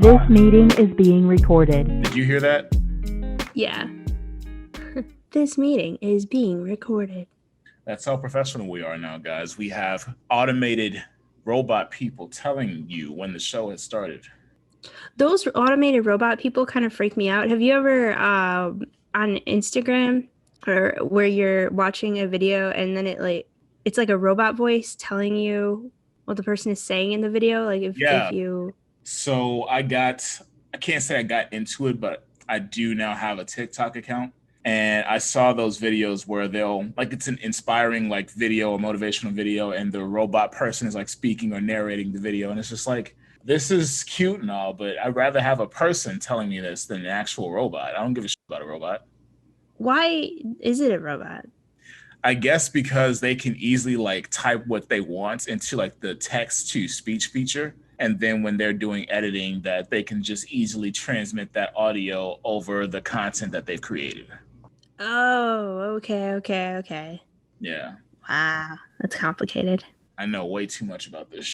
This meeting is being recorded. Did you hear that? Yeah. This meeting is being recorded. That's how professional we are now, guys. We have automated robot people telling you when the show has started. Those automated robot people kind of freak me out. Have you ever on Instagram or where you're watching a video and then it's like a robot voice telling you what the person is saying in the video? Like if you So I can't say I got into it, but I do now have a TikTok account. And I saw those videos where it's an inspiring like video, a motivational video, and the robot person is like speaking or narrating the video. And it's just like, this is cute and all, but I'd rather have a person telling me this than an actual robot. I don't give a shit about a robot. Why is it a robot? I guess because they can easily like type what they want into like the text to speech feature. And then when they're doing editing, that they can just easily transmit that audio over the content that they've created. Oh, okay. Yeah. Wow, that's complicated. I know way too much about this.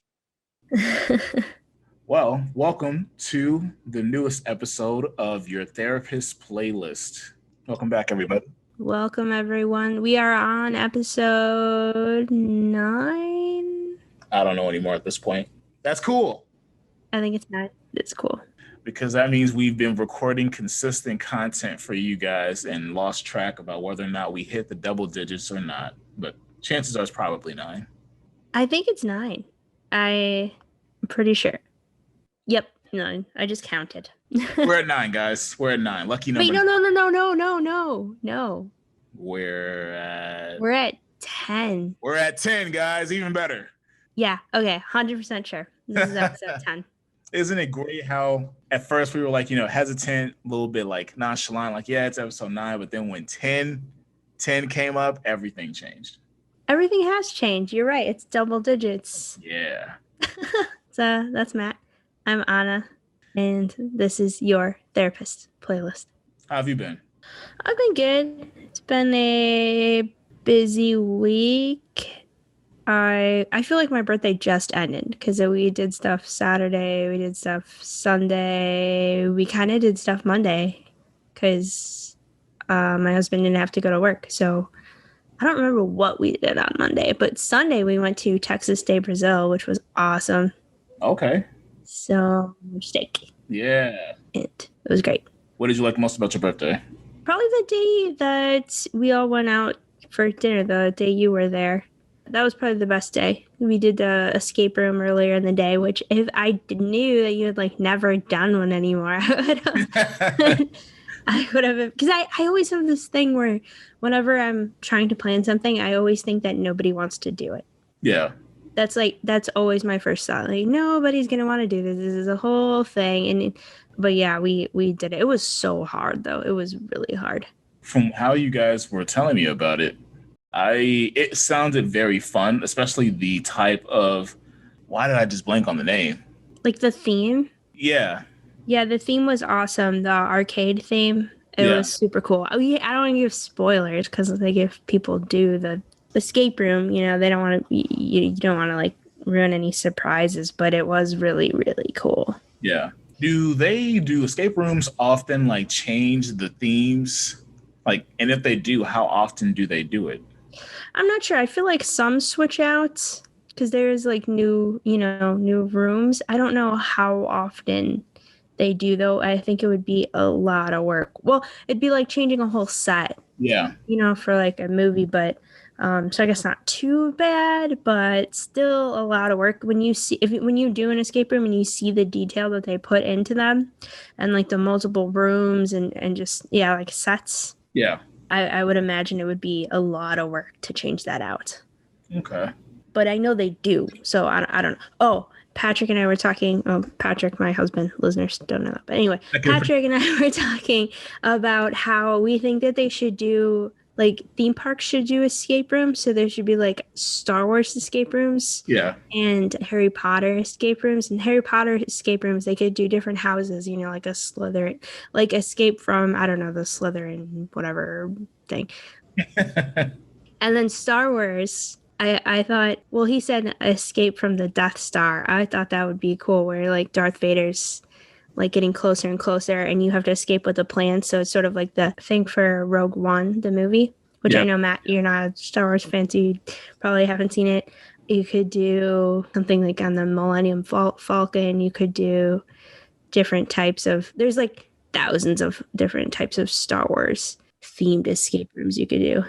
Well, welcome to the newest episode of your therapist playlist. Welcome back, everybody. Welcome, everyone. We are on episode 9. I don't know anymore at this point. That's cool. I think it's 9. It's cool. Because that means we've been recording consistent content for you guys and lost track about whether or not we hit the double digits or not. But chances are it's probably 9. I think it's 9. I'm pretty sure. Yep, 9. I just counted. We're at 9, guys. We're at 9. Lucky number. Wait, no. We're at 10. We're at 10, guys. Even better. Yeah, okay. 100% sure. This is episode 10. Isn't it great how at first we were like, hesitant, a little bit like nonchalant, like, yeah, it's episode 9. But then when 10 came up, everything changed. Everything has changed. You're right. It's double digits. Yeah. So that's Matt. I'm Anna. And this is your therapist playlist. How have you been? I've been good. It's been a busy week. I feel like my birthday just ended because we did stuff Saturday, we did stuff Sunday, we kind of did stuff Monday because my husband didn't have to go to work. So I don't remember what we did on Monday, but Sunday we went to Texas Day, Brazil, which was awesome. Okay. So steak. Yeah. It was great. What did you like most about your birthday? Probably the day that we all went out for dinner, the day you were there. That was probably the best day. We did the escape room earlier in the day, which if I knew that you had like never done one anymore, I would have, because I always have this thing where whenever I'm trying to plan something, I always think that nobody wants to do it. Yeah. That's always my first thought. Like, nobody's going to want to do this. This is a whole thing. But yeah, we did it. It was so hard though. It was really hard. From how you guys were telling me about it, it sounded very fun, especially the type of, why did I just blank on the name? Like the theme? Yeah. Yeah, the theme was awesome. The arcade theme, it was super cool. I don't want to give spoilers because like if people do the escape room, they don't want to, you don't want to like ruin any surprises, but it was really, really cool. Yeah. Do escape rooms often like change the themes? Like, and if they do, how often do they do it? I'm not sure. I feel like some switch out because there's like new rooms. I don't know how often they do though. I think it would be a lot of work. Well, it'd be like changing a whole set. Yeah. For like a movie, but so I guess not too bad, but still a lot of work when you do an escape room and you see the detail that they put into them and like the multiple rooms and just like sets. Yeah. I would imagine it would be a lot of work to change that out. Okay. But I know they do, so I don't know. Oh, Patrick and I were talking. Oh, Patrick, my husband. Listeners don't know that. But anyway, Patrick and I were talking about how we think that they should do, like, theme parks should do escape rooms. So there should be, like, Star Wars escape rooms. Yeah. And Harry Potter escape rooms. And Harry Potter escape rooms, they could do different houses, like a Slytherin. Like, escape from, I don't know, the Slytherin whatever thing. And then Star Wars, I thought, well, he said escape from the Death Star. I thought that would be cool, where like Darth Vader's like getting closer and closer, and you have to escape with a plan. So it's sort of like the thing for Rogue One, the movie, which I know, Matt, you're not a Star Wars fan, so you probably haven't seen it. You could do something like on the Millennium Falcon. You could do different types of, there's like thousands of different types of Star Wars themed escape rooms you could do.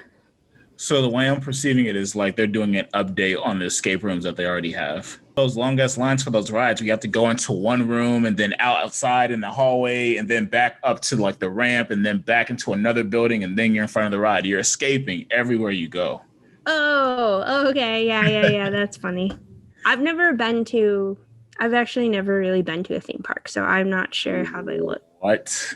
So the way I'm perceiving it is like they're doing an update on the escape rooms that they already have. Those long ass lines for those rides, we have to go into one room and then outside in the hallway and then back up to like the ramp and then back into another building and then you're in front of the ride. You're escaping everywhere you go. Oh, okay. Yeah. That's funny. I've actually never really been to a theme park, so I'm not sure how they look. What?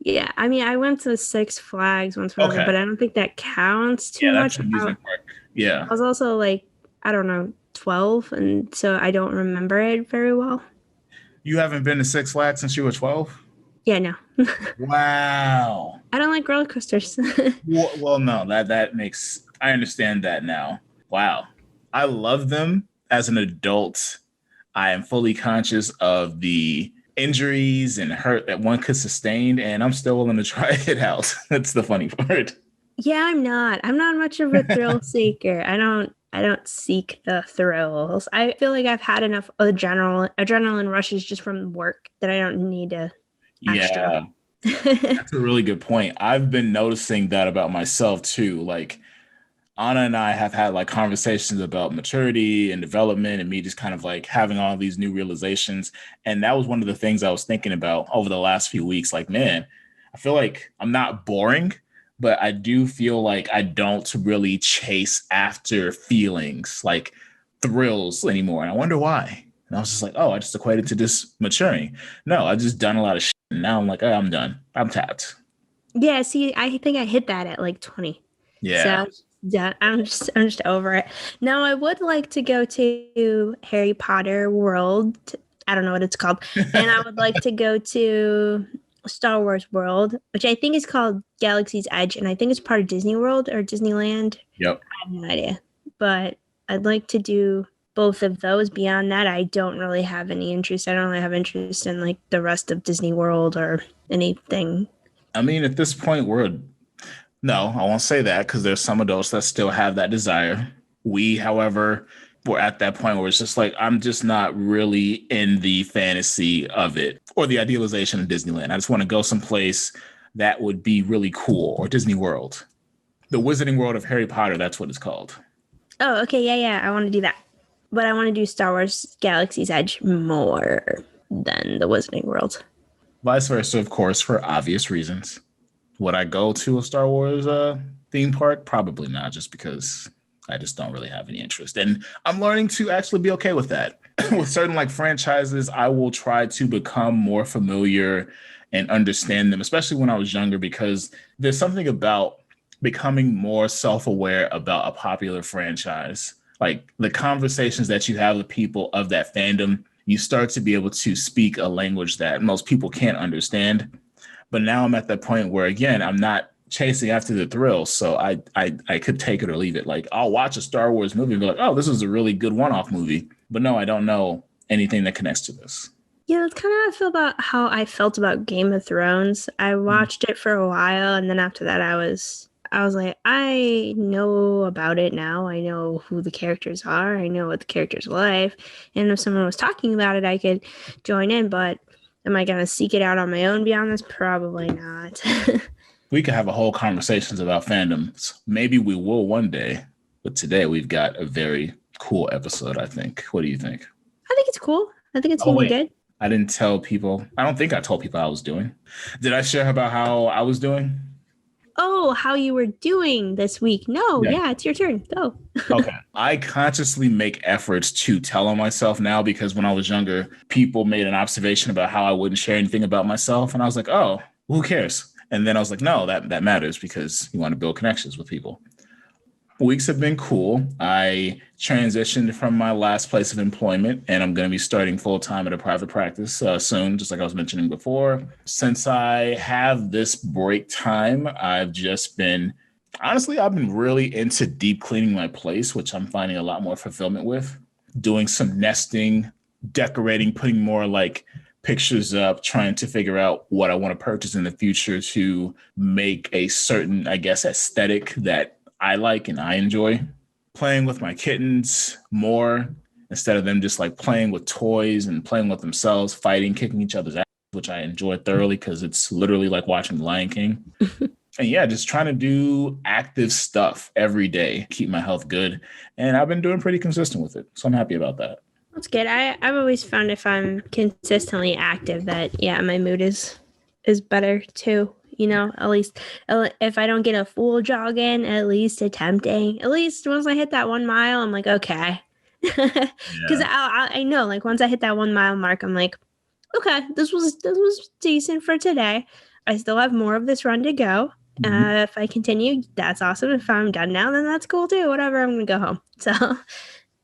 Yeah, I mean, I went to Six Flags once, but I don't think that counts too much. That's an amusement park. Yeah. I was also like, I don't know, 12, and so I don't remember it very well. You haven't been to Six Flags since you were 12? Yeah, no. Wow. I don't like roller coasters. Well, no, that makes, I understand that now. Wow. I love them as an adult. I am fully conscious of the injuries and hurt that one could sustain, and I'm still willing to try it out. That's the funny part. Yeah, I'm not much of a thrill seeker. I don't seek the thrills. I feel like I've had enough adrenaline rushes just from work that I don't need to extra. Yeah. That's a really good point. I've been noticing that about myself too. Like Anna and I have had like conversations about maturity and development and me just kind of like having all these new realizations. And that was one of the things I was thinking about over the last few weeks. Like, man, I feel like I'm not boring, but I do feel like I don't really chase after feelings like thrills anymore. And I wonder why. And I was just like, oh, I just equated to just maturing. No, I've just done a lot of shit. And now I'm like, oh, I'm done. I'm tapped. Yeah, see, I think I hit that at like 20. Yeah. So yeah, I'm just over it. Now I would like to go to Harry Potter World. I don't know what it's called. And I would like to go to Star Wars World, which I think is called Galaxy's Edge, and I think it's part of Disney World or Disneyland. Yep. I have no idea. But I'd like to do both of those. Beyond that, I don't really have any interest. I don't really have interest in like the rest of Disney World or anything. I mean, at this point, no, I won't say that because there's some adults that still have that desire. We, however, were at that point where it's just like, I'm just not really in the fantasy of it or the idealization of Disneyland. I just want to go someplace that would be really cool, or Disney World. The Wizarding World of Harry Potter, that's what it's called. Oh, okay. Yeah. I want to do that. But I want to do Star Wars Galaxy's Edge more than the Wizarding World. Vice versa, of course, for obvious reasons. Would I go to a Star Wars theme park? Probably not, just because I just don't really have any interest. And I'm learning to actually be okay with that. With certain like franchises, I will try to become more familiar and understand them, especially when I was younger, because there's something about becoming more self-aware about a popular franchise. Like the conversations that you have with people of that fandom, you start to be able to speak a language that most people can't understand. But now I'm at that point where, again, I'm not chasing after the thrill. So I could take it or leave it. Like I'll watch a Star Wars movie and be like, oh, this is a really good one-off movie. But no, I don't know anything that connects to this. Yeah, that's kind of how I felt about Game of Thrones. I watched it for a while, and then after that I was like, I know about it now. I know who the characters are. I know what the characters are like. And if someone was talking about it, I could join in. But am I going to seek it out on my own beyond this? Probably not. We could have a whole conversations about fandoms. Maybe we will one day. But today we've got a very cool episode, I think. What do you think? I think it's cool. I think it's going to be good. I didn't tell people. I don't think I told people how I was doing. Did I share about how I was doing? Oh, how you were doing this week. No, yeah, it's your turn. Go. Okay. I consciously make efforts to tell on myself now because when I was younger, people made an observation about how I wouldn't share anything about myself. And I was like, oh, who cares? And then I was like, no, that matters because you want to build connections with people. Weeks have been cool. I transitioned from my last place of employment, and I'm going to be starting full-time at a private practice soon, just like I was mentioning before. Since I have this break time, I've been really into deep cleaning my place, which I'm finding a lot more fulfillment with. Doing some nesting, decorating, putting more like pictures up, trying to figure out what I want to purchase in the future to make a certain, I guess, aesthetic that I like and I enjoy. Playing with my kittens more instead of them just like playing with toys and playing with themselves, fighting, kicking each other's ass, which I enjoy thoroughly because it's literally like watching The Lion King. And yeah, just trying to do active stuff every day, keep my health good. And I've been doing pretty consistent with it. So I'm happy about that. That's good. I've always found if I'm consistently active that, yeah, my mood is better too. You know, at least if I don't get a full jog in, at least attempting. At least once I hit that 1 mile, I'm like, okay. Because I know, like, once I hit that 1 mile mark, I'm like, okay, this was decent for today. I still have more of this run to go. If I continue, that's awesome. If I'm done now, then that's cool too. Whatever, I'm going to go home. So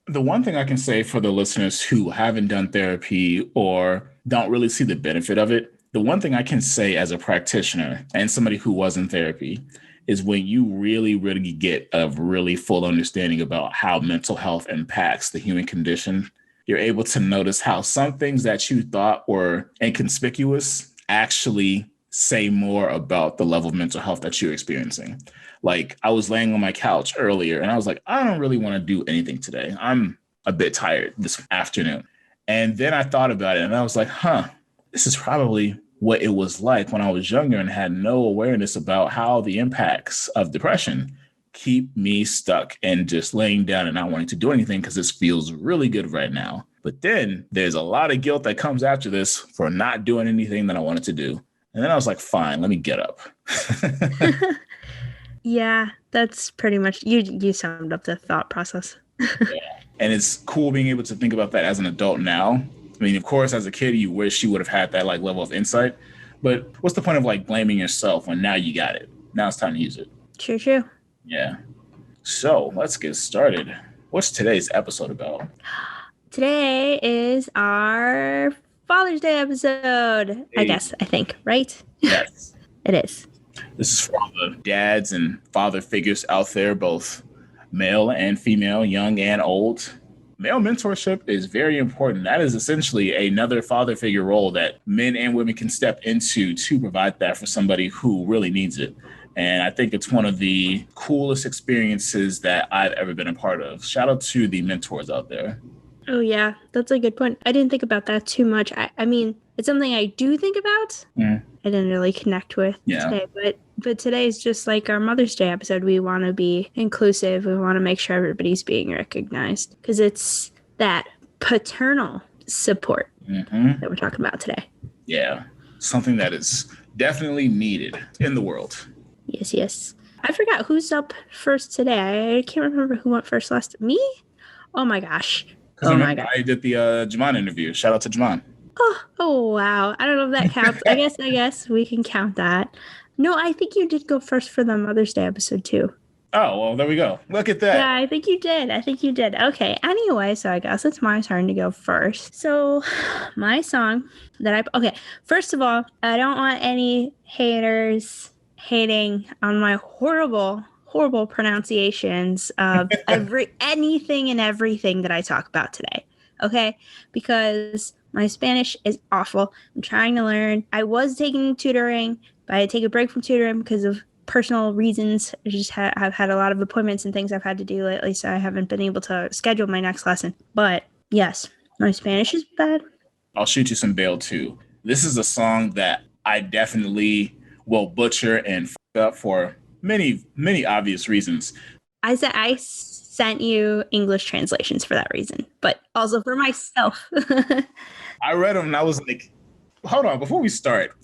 the one thing I can say for the listeners who haven't done therapy or don't really see the benefit of it, the one thing I can say as a practitioner and somebody who was in therapy is when you really, really get a really full understanding about how mental health impacts the human condition, you're able to notice how some things that you thought were inconspicuous actually say more about the level of mental health that you're experiencing. Like, I was laying on my couch earlier and I was like, I don't really want to do anything today. I'm a bit tired this afternoon. And then I thought about it and I was like, this is probably what it was like when I was younger and had no awareness about how the impacts of depression keep me stuck and just laying down and not wanting to do anything because this feels really good right now. But then there's a lot of guilt that comes after this for not doing anything that I wanted to do. And then I was like, fine, let me get up. Yeah, that's pretty much, you summed up the thought process. Yeah. And it's cool being able to think about that as an adult now. I mean, of course, as a kid, you wish you would have had that like level of insight. But what's the point of like blaming yourself when now you got it? Now it's time to use it. True. Yeah. So let's get started. What's today's episode about? Today is our Father's Day episode, Hey. I think, right? Yes. It is. This is for all the dads and father figures out there, both male and female, young and old. Male mentorship is very important. That is essentially another father figure role that men and women can step into to provide that for somebody who really needs it. And I think it's one of the coolest experiences that I've ever been a part of. Shout out to the mentors out there. Oh, yeah, that's a good point. I didn't think about that too much. I mean, it's something I do think about. I didn't really connect with today, but today is just like our Mother's Day episode. We want to be inclusive. We want to make sure everybody's being recognized because it's that paternal support that we're talking about today. Yeah, something that is definitely needed in the world. Yes. I forgot who's up first today. I can't remember who went first last. Me? Oh my gosh. Oh my God. I did the Jaman interview. Shout out to Jaman. Oh wow. I don't know if that counts. I guess we can count that. No, I think you did go first for the Mother's Day episode too. Oh, well, there we go. Look at that. Yeah, I think you did. Okay. Anyway, so I guess it's my turn to go first. So my song that first of all, I don't want any haters hating on my horrible pronunciations of anything and everything that I talk about today. Okay? Because my Spanish is awful. I'm trying to learn. I was taking tutoring, but I take a break from tutoring because of personal reasons. I just I've had a lot of appointments and things I've had to do lately, so I haven't been able to schedule my next lesson. But yes, my Spanish is bad. I'll shoot you some bail too. This is a song that I definitely will butcher and f up for many, many obvious reasons. I sent you English translations for that reason, but also for myself. I read them and I was like, hold on, before we start,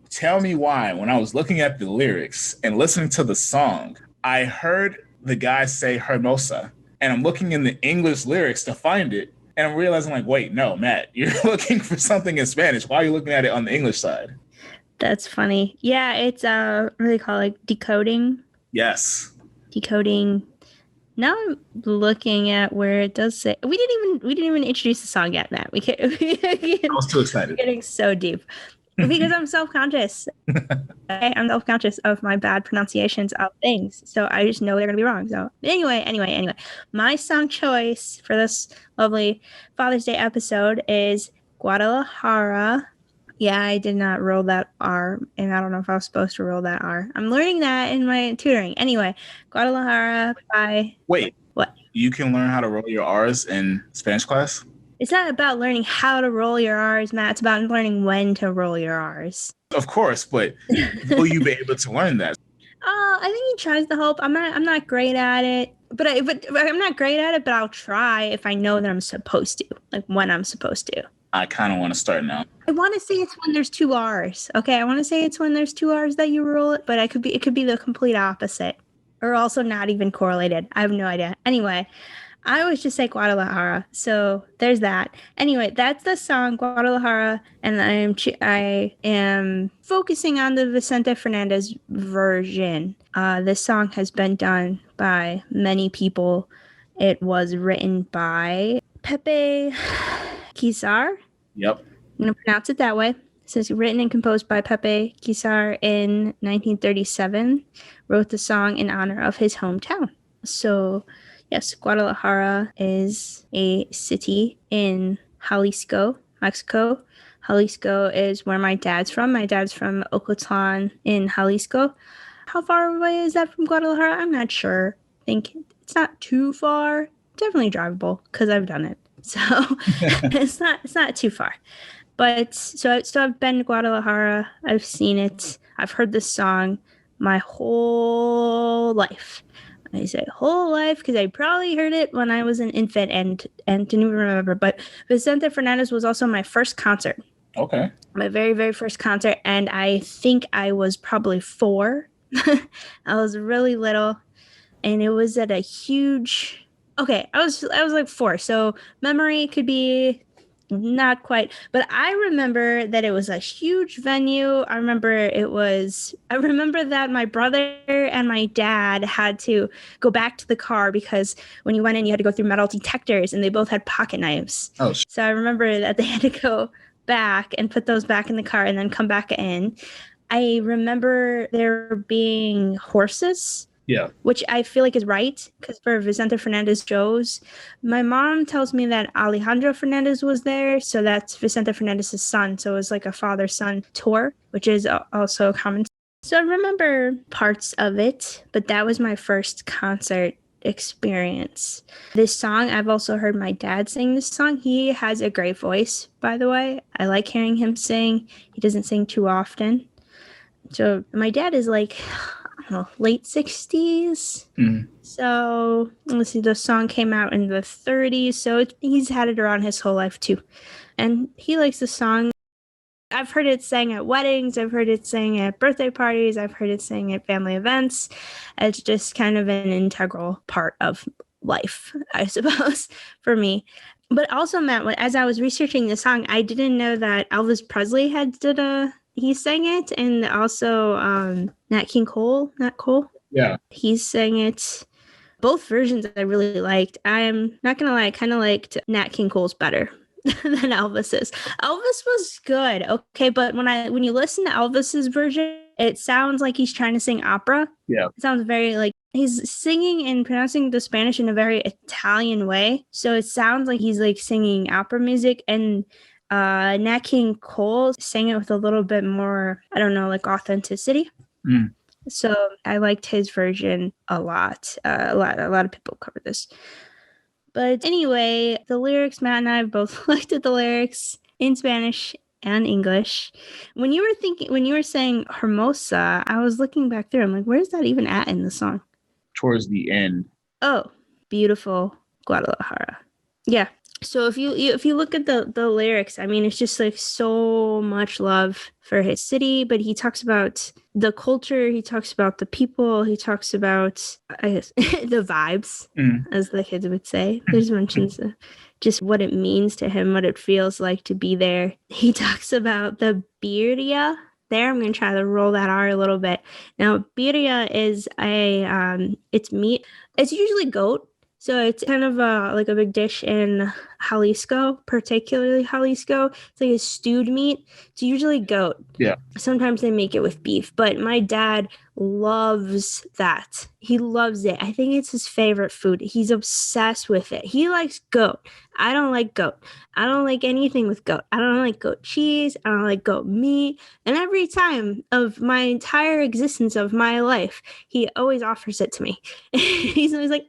tell me why when I was looking at the lyrics and listening to the song, I heard the guy say hermosa, and I'm looking in the English lyrics to find it, and I'm realizing like, wait, no, Matt, you're looking for something in Spanish. Why are you looking at it on the English side? That's funny. Yeah, it's what do they call it? Like decoding? Yes. Decoding. Now I'm looking at where it does say we didn't even introduce the song yet, Matt. I was too excited. Getting so deep. Because I'm self-conscious. I'm self-conscious of my bad pronunciations of things. So I just know they're going to be wrong. So anyway, my song choice for this lovely Father's Day episode is Guadalajara Yeah, I did not roll that R, and I don't know if I was supposed to roll that R. I'm learning that in my tutoring. Anyway, Guadalajara by Wait, what? you can learn how to roll your R's in Spanish class? It's not about learning how to roll your R's, Matt. It's about learning when to roll your R's. Of course, but will you be able to learn that? I think he tries to help. I'm not great at it, but I'm not great at it. But I'll try if I know that I'm supposed to, like when I'm supposed to. I kind of want to start now. I want to say it's when there's two R's. Okay, I want to say it's when there's two R's that you roll it, but it could be the complete opposite, or also not even correlated. I have no idea. Anyway, I always just say Guadalajara, so there's that. Anyway, that's the song Guadalajara, and I am focusing on the Vicente Fernández version. This song has been done by many people. It was written by Pepe Quisar. Yep. I'm going to pronounce it that way. It says written and composed by Pepe Quisar in 1937. Wrote the song in honor of his hometown. So, yes, Guadalajara is a city in Jalisco, Mexico. Jalisco is where my dad's from. My dad's from Ocotlan in Jalisco. How far away is that from Guadalajara? I'm not sure. I think it's not too far. Definitely drivable because I've done it. So it's not too far. But so I've been to Guadalajara. I've seen it. I've heard this song my whole life. I say whole life because I probably heard it when I was an infant and didn't even remember. But Vicente Fernández was also my first concert. Okay. My very, very first concert. And I think I was probably 4. I was really little. And it was at a huge... Okay, I was like 4. So memory could be not quite. But I remember that it was a huge venue. I remember that my brother and my dad had to go back to the car because when you went in, you had to go through metal detectors and they both had pocket knives. Oh, so I remember that they had to go back and put those back in the car and then come back in. I remember there being horses. yeah. Which I feel like is right because for Vicente Fernández shows, my mom tells me that Alejandro Fernández was there. So that's Vicente Fernández's son. So it was like a father-son tour, which is also common. So I remember parts of it, but that was my first concert experience. This song, I've also heard my dad sing this song. He has a great voice, by the way. I like hearing him sing. He doesn't sing too often. So my dad is like... late 60s. So let's see, the song came out in the 30s, so he's had it around his whole life too, and he likes the song. I've heard it sang at weddings, I've heard it sang at birthday parties, I've heard it sang at family events. It's just kind of an integral part of life, I suppose, for me. But also, Matt, as I was researching the song, I didn't know that Elvis Presley he sang it, and also Nat Cole. Yeah. He sang it. Both versions I really liked. I'm not gonna lie, I kind of liked Nat King Cole's better than Elvis's. Elvis was good, okay, but when you listen to Elvis's version, it sounds like he's trying to sing opera. Yeah. It sounds very like he's singing and pronouncing the Spanish in a very Italian way. So it sounds like he's like singing opera music, and Nat King Cole sang it with a little bit more, I don't know, like authenticity. So I liked his version a lot. A lot of people cover this. But anyway, the lyrics, Matt and I have both looked at the lyrics in Spanish and English. When you were saying Hermosa, I was looking back through. I'm like, where's that even at in the song? Towards the end. Oh, beautiful Guadalajara. Yeah. So if you look at the lyrics, I mean, it's just like so much love for his city, but he talks about the culture, he talks about the people, he talks about, I guess, the vibes, as the kids would say. There's mentions of just what it means to him, what it feels like to be there. He talks about the birria. There, I'm going to try to roll that R a little bit. Now, birria is it's meat. It's usually goat. So it's kind of like a big dish in Jalisco, particularly Jalisco. It's like a stewed meat. It's usually goat. Yeah. Sometimes they make it with beef, but my dad loves that. He loves it. I think it's his favorite food. He's obsessed with it. He likes goat. I don't like goat. I don't like anything with goat. I don't like goat cheese. I don't like goat meat. And every time of my entire existence of my life, he always offers it to me. He's always like,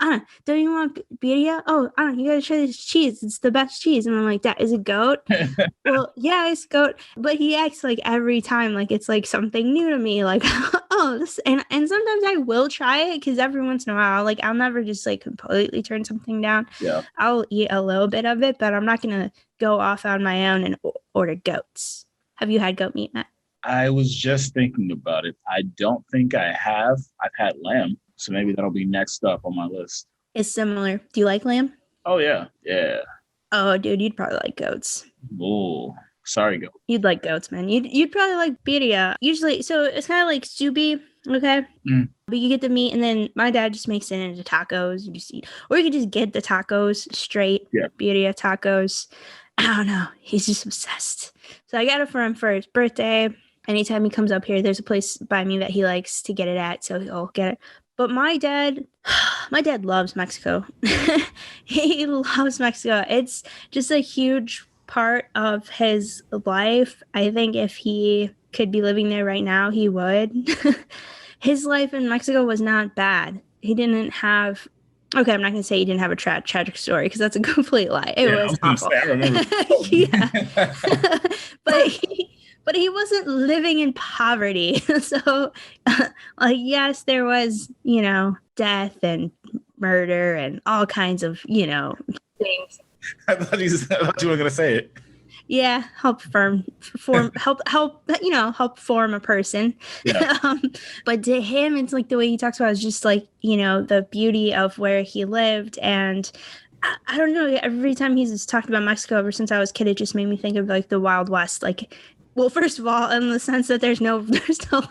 Anna, don't you want birria? Oh, Anna, you gotta try this cheese. It's the best cheese. And I'm like, that is it goat? Well, yeah, it's goat. But he acts like every time like it's like something new to me. Like, oh, this, and sometimes I will try it because every once in a while, like I'll never just like completely turn something down. Yeah. I'll eat a little bit of it, but I'm not gonna go off on my own and order goats. Have you had goat meat, Matt? I was just thinking about it. I don't think I have. I've had lamb, so maybe that'll be next up on my list. It's similar. Do you like lamb? Oh yeah, yeah. Oh, dude, you'd probably like goats. Oh, sorry, goat. You'd like goats, man. You'd probably like birria. Usually, so it's kind of like soupy, okay? But you get the meat, and then my dad just makes it into tacos. You just eat, or you could just get the tacos straight. Yeah. Birria tacos. I don't know. He's just obsessed. So I got it for him for his birthday. Anytime he comes up here, there's a place by me that he likes to get it at, so he'll get it. But my dad loves Mexico. He loves Mexico. It's just a huge part of his life. I think if he could be living there right now, he would. His life in Mexico was not bad. He didn't have... Okay, I'm not going to say he didn't have a tragic story because that's a complete lie. It was awful. I remember. Yeah. But he wasn't living in poverty. So, like, yes, there was, death and murder and all kinds of, things. I thought you were going to say it. Yeah, help form a person. Yeah. But to him, it's like the way he talks about it is just like, the beauty of where he lived. And I don't know, every time he's talked about Mexico ever since I was a kid, it just made me think of like the Wild West. Like, well, first of all, in the sense that there's no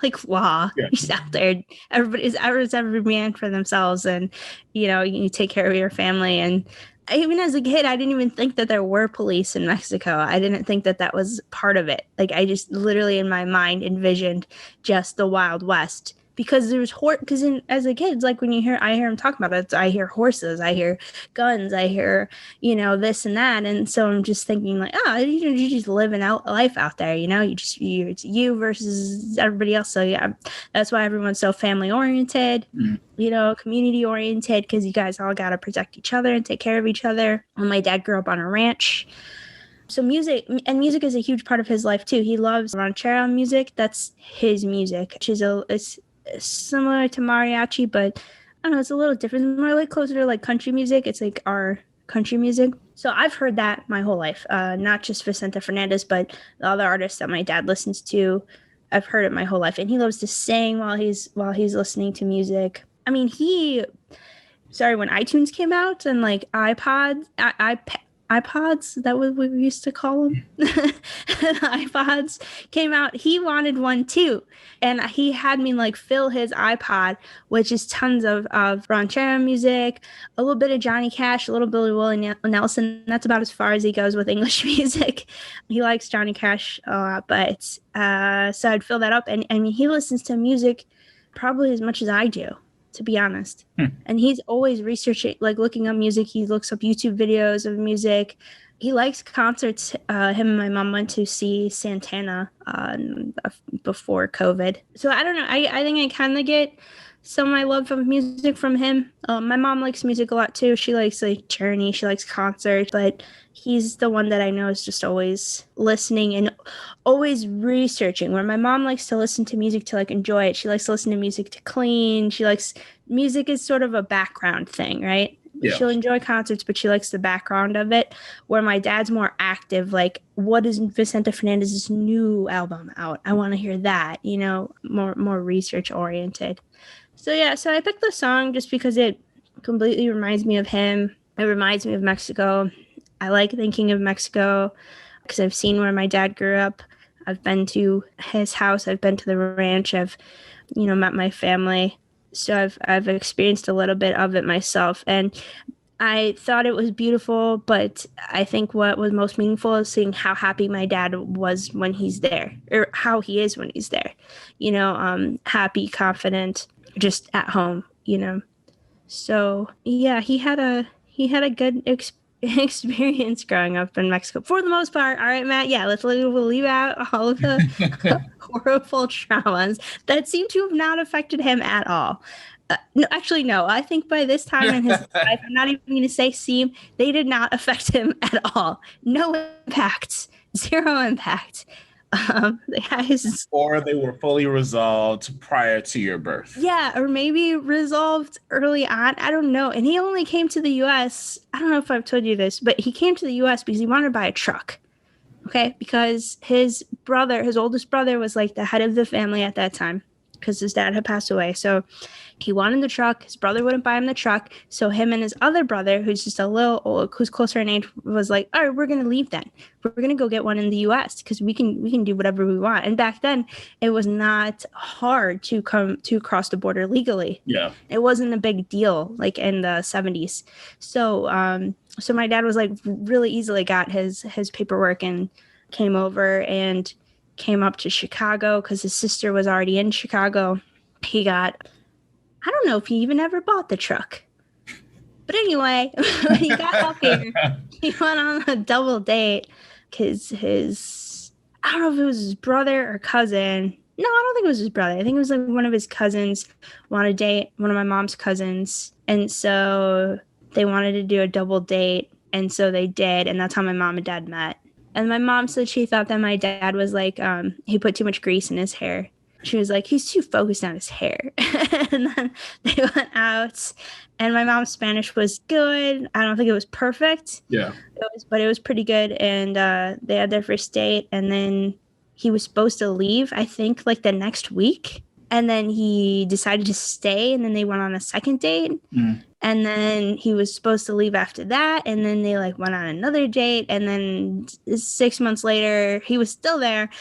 like law just out there. Everybody's every man for themselves, and you take care of your family. And even as a kid, I didn't even think that there were police in Mexico. I didn't think that that was part of it. Like I just literally in my mind envisioned just the Wild West. Because there's as a kid, it's like when I hear him talk about it, I hear horses, I hear guns, I hear, this and that. And so I'm just thinking like, you just live a life out there, it's you versus everybody else. So yeah, that's why everyone's so family oriented, community oriented, because you guys all got to protect each other and take care of each other. And my dad grew up on a ranch. So music is a huge part of his life too. He loves ranchero music. That's his music, which is it's similar to mariachi, but I don't know, it's a little different. It's more like closer to like country music. It's like our country music. So I've heard that my whole life, not just Vicente Fernández, but the other artists that my dad listens to. I've heard it my whole life, and he loves to sing while he's listening to music. I mean, when iTunes came out and like iPods, that was what we used to call them. iPods came out. He wanted one too. And he had me like fill his iPod, which is tons of ranchero music, a little bit of Johnny Cash, a little Billy Willie Nelson. That's about as far as he goes with English music. He likes Johnny Cash a lot, but so I'd fill that up. And I mean, he listens to music probably as much as I do, to be honest. And he's always researching, like looking up music. He looks up YouTube videos of music. He likes concerts. Him and my mom went to see Santana before COVID. So I don't know. I think I kind of get some of my love of music from him. My mom likes music a lot too. She likes like Journey. She likes concerts, but he's the one that I know is just always listening and always researching. Where my mom likes to listen to music to like enjoy it. She likes to listen to music to clean. Music is sort of a background thing, right? Yeah. She'll enjoy concerts, but she likes the background of it. Where my dad's more active, like, what is Vicente Fernández's new album out? I want to hear that, more research oriented. So yeah, so I picked the song just because it completely reminds me of him. It reminds me of Mexico. I like thinking of Mexico because I've seen where my dad grew up. I've been to his house. I've been to the ranch. I've, met my family. So I've experienced a little bit of it myself. And I thought it was beautiful, but I think what was most meaningful is seeing how happy my dad was when he's there, or how he is when he's there. Happy, confident, just at home. So yeah, he had a good experience growing up in Mexico for the most part. All right, Matt. Yeah, we'll leave out all of the horrible traumas that seem to have not affected him at all. No, actually, no. I think by this time in his life, I'm not even going to say seem, they did not affect him at all. No impact, zero impact. The guys, Or they were fully resolved prior to your birth. yeah, or maybe resolved early on. I don't know. And he only came to the U.S. I don't know if I've told you this, but he came to the U.S. because he wanted to buy a truck. Okay, because his oldest brother, was like the head of the family at that time because his dad had passed away. So he wanted the truck. His brother wouldn't buy him the truck. So him and his other brother, who's just a little old, who's closer in age, was like, all right, we're going to leave then. We're going to go get one in the U.S. because we can do whatever we want. And back then, it was not hard to cross the border legally. Yeah. It wasn't a big deal like in the 70s. So my dad was like really easily got his paperwork and came over and came up to Chicago because his sister was already in Chicago. I don't know if he even ever bought the truck. But anyway, when he got up here, he went on a double date because I don't know if it was his brother or cousin. No, I don't think it was his brother. I think it was like one of his cousins wanted to date one of my mom's cousins. And so they wanted to do a double date. And so they did. And that's how my mom and dad met. And my mom said she thought that my dad was like, he put too much grease in his hair. She was like, he's too focused on his hair. And then they went out. And my mom's Spanish was good. I don't think it was perfect. Yeah. But it was pretty good. And they had their first date. And then he was supposed to leave, I think, like the next week. And then he decided to stay. And then they went on a second date. Mm. And then he was supposed to leave after that. And then they like went on another date. And then 6 months later, he was still there.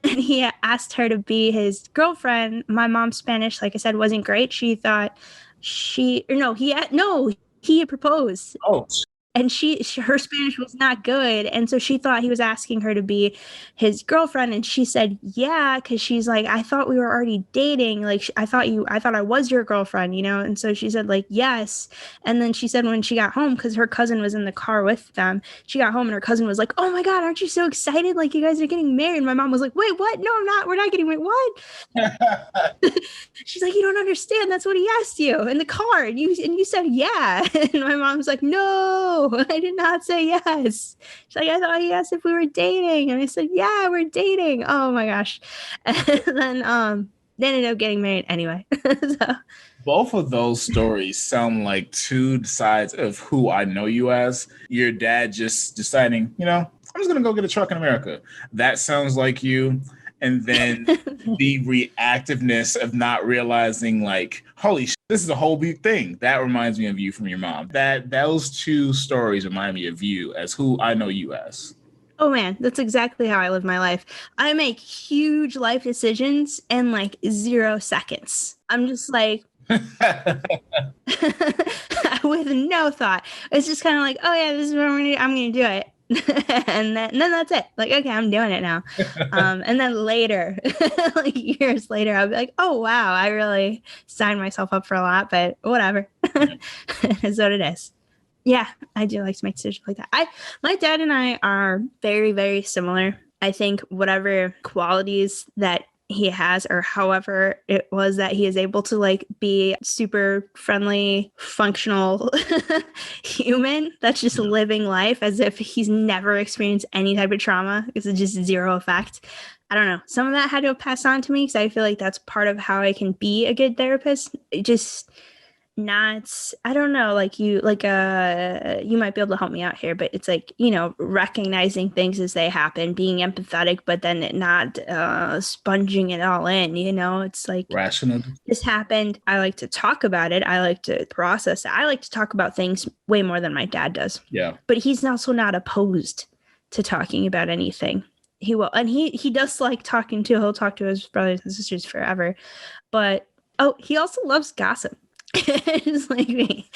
And he asked her to be his girlfriend. My mom's Spanish, like I said, wasn't great. She thought he had proposed. Oh. And her Spanish was not good. And so she thought he was asking her to be his girlfriend. And she said, yeah, because she's like, I thought we were already dating. Like, I thought I was your girlfriend, And so she said, like, yes. And then she said when she got home, because her cousin was in the car with them, she got home and her cousin was like, oh my God, aren't you so excited? Like, you guys are getting married. And my mom was like, wait, what? No, I'm not. We're not getting married. What? She's like, you don't understand. That's what he asked you in the car. And you said, yeah. And my mom's like, no. I did not say yes. She's like, I thought he asked if we were dating. And I said, yeah, we're dating. Oh my gosh. And then they ended up getting married anyway. So. Both of those stories sound like two sides of who I know you as. Your dad just deciding, I'm just going to go get a truck in America. That sounds like you. And then the reactiveness of not realizing, like, holy shit, this is a whole big thing. That reminds me of you from your mom. Those two stories remind me of you as who I know you as. Oh, man, that's exactly how I live my life. I make huge life decisions in, like, 0 seconds. I'm just like, with no thought. It's just kind of like, oh, yeah, this is what I'm going to do it. and then that's it. Like, okay, I'm doing it now. And then later, like years later, I'll be like, oh, wow, I really signed myself up for a lot, but whatever. It's what it is. Yeah, I do like to make decisions like that. My dad and I are very, very similar. I think whatever qualities that he has, or however it was that he is able to like be super friendly, functional human that's just living life as if he's never experienced any type of trauma because it's just zero effect. I don't know. Some of that had to pass on to me because I feel like that's part of how I can be a good therapist. Just not, I don't know, like you might be able to help me out here, but it's like, recognizing things as they happen, being empathetic, but then not sponging it all in, it's like rational. This happened. I like to talk about it. I like to process it. I like to talk about things way more than my dad does. Yeah. But he's also not opposed to talking about anything. He will. And he does like talking too. He'll talk to his brothers and sisters forever. But, he also loves gossip. Just like me.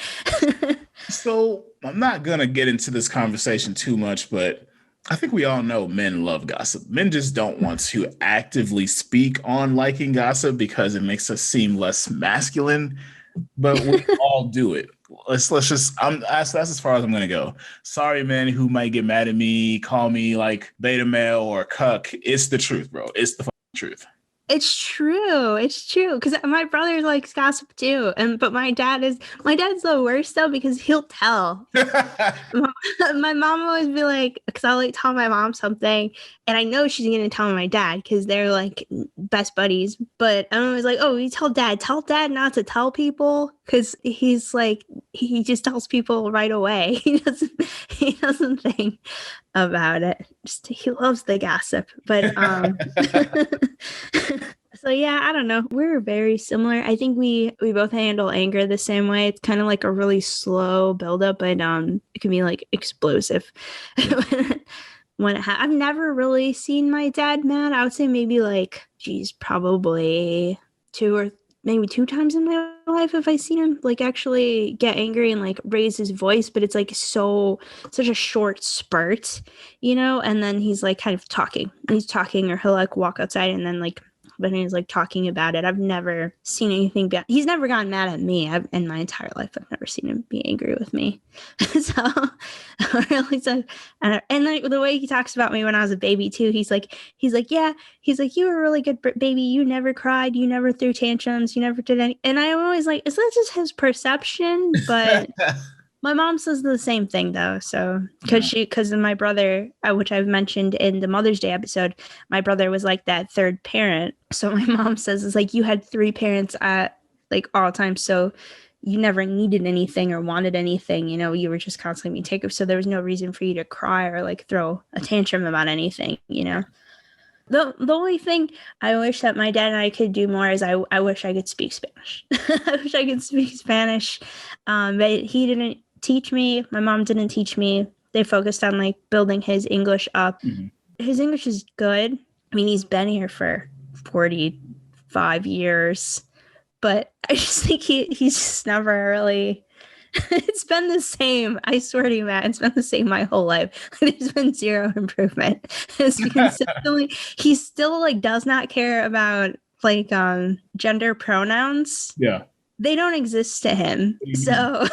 So I'm not gonna get into this conversation too much, but I think we all know men love gossip. Men just don't want to actively speak on liking gossip because it makes us seem less masculine, but we all do it. Let's just that's as far as I'm gonna go. Sorry, men who might get mad at me, call me like beta male or cuck. It's the truth, bro. It's the fucking truth. It's true. It's true. Because my brother likes gossip too. But my dad's the worst though, because he'll tell. My mom always be like, because I'll like tell my mom something, and I know she's gonna tell my dad because they're like best buddies. But I'm always like, oh, you tell dad not to tell people, because he's like, he just tells people right away. He doesn't think about it. Just, he loves the gossip. But so yeah, I don't know. We're very similar. I think we both handle anger the same way. It's kind of like a really slow buildup, but it can be like explosive. I've never really seen my dad mad. I would say maybe like, geez, probably two times in my life if I seen him like actually get angry and like raise his voice, but it's like such a short spurt, and then he's like kind of talking. He's talking, or he'll like walk outside and then like when he's like talking about it. I've never seen anything bad. He's never gotten mad at me. In my entire life, I've never seen him be angry with me. So, really, and like the way he talks about me when I was a baby too, he's like, yeah, he's like, you were a really good baby. You never cried. You never threw tantrums. You never did any. And I'm always like, is that just his perception? But my mom says the same thing though. So because my brother, which I've mentioned in the Mother's Day episode, my brother was like that third parent. So my mom says it's like you had three parents at like all times. So you never needed anything or wanted anything. You were just constantly being taken. So there was no reason for you to cry or like throw a tantrum about anything. The only thing I wish that my dad and I could do more is I wish I could speak Spanish. I wish I could speak Spanish. But he didn't teach me. My mom didn't teach me. They focused on like building his English up. Mm-hmm. His English is good. I mean, he's been here for 45 years, but I just think he's just never really. It's been the same. I swear to you, Matt. It's been the same my whole life. There's been zero improvement. He still like does not care about like gender pronouns. Yeah. They don't exist to him. So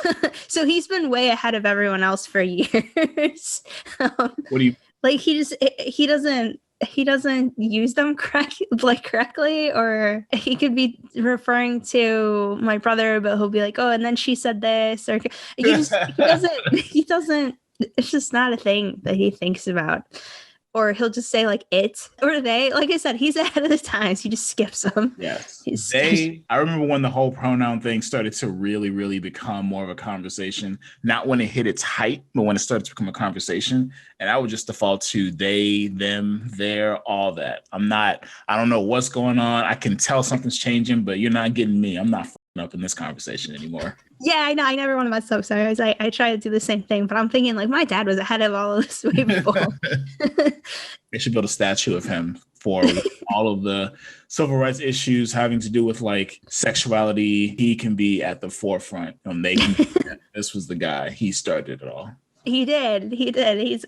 he's been way ahead of everyone else for years. What do you like? He doesn't use them correctly, or he could be referring to my brother, but he'll be like, oh, and then she said this, or he doesn't. It's just not a thing that he thinks about. Or he'll just say like it or they. Like I said, he's ahead of the times. He just skips them. Yes. I remember when the whole pronoun thing started to really, really become more of a conversation. Not when it hit its height, but when it started to become a conversation. And I would just default to they, them, their, all that. I don't know what's going on. I can tell something's changing, but you're not getting me. I'm not up in this conversation anymore. Yeah, I know. I never want to mess up. So I try to do the same thing, but I'm thinking like my dad was ahead of all of this way before. They should build a statue of him for all of the civil rights issues having to do with like sexuality. He can be at the forefront. This was the guy. He started it all. He did. He's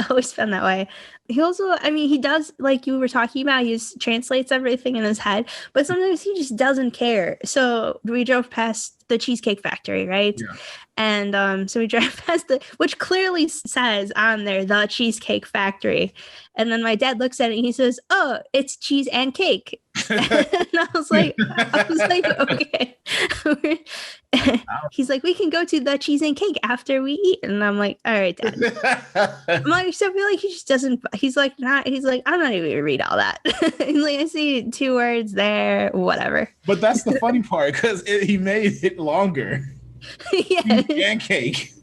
always been that way. He also, I mean, he does, like you were talking about, he translates everything in his head, but sometimes he just doesn't care. So we drove past the Cheesecake Factory, right? Yeah. And so we drive past which clearly says on there, the Cheesecake Factory. And then my dad looks at it and he says, oh, it's cheese and cake. And I was like, okay. He's like, we can go to the cheese and cake after we eat. And I'm like, all right, Dad. I'm like, so I feel like he just doesn't, he's like, I'm not even gonna read all that. He's like, I see 2 words there, whatever. But that's the funny part, because he made it longer. Yeah. Cheese and cake.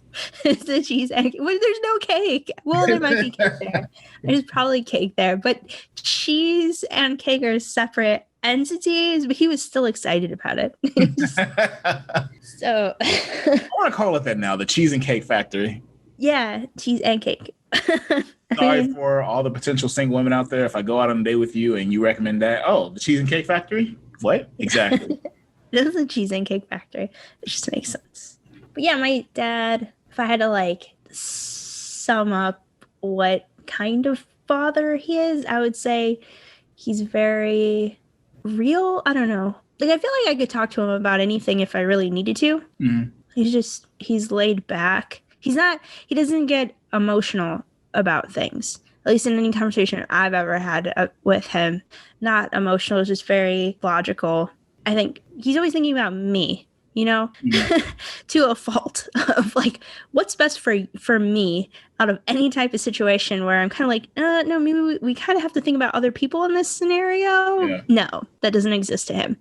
It's the cheese and well, there's no cake. Well, there might be cake there. There's probably cake there, but cheese and cake are separate entities, but he was still excited about it. So I want to call it that now, the Cheese and Cake Factory. Yeah, cheese and cake. Sorry for all the potential single women out there. If I go out on a date with you and you recommend that, oh, the Cheese and Cake Factory? What? Exactly. It is a cheese and cake factory. It just makes sense. But yeah, my dad, if I had to like sum up what kind of father he is, I would say he's very real. I don't know. Like, I feel like I could talk to him about anything if I really needed to. Mm. He's laid back. He doesn't get emotional about things. At least in any conversation I've ever had with him. Not emotional, just very logical. I think he's always thinking about me, to a fault of like, what's best for me out of any type of situation where I'm kind of like, no, maybe we kind of have to think about other people in this scenario. Yeah. No, that doesn't exist to him.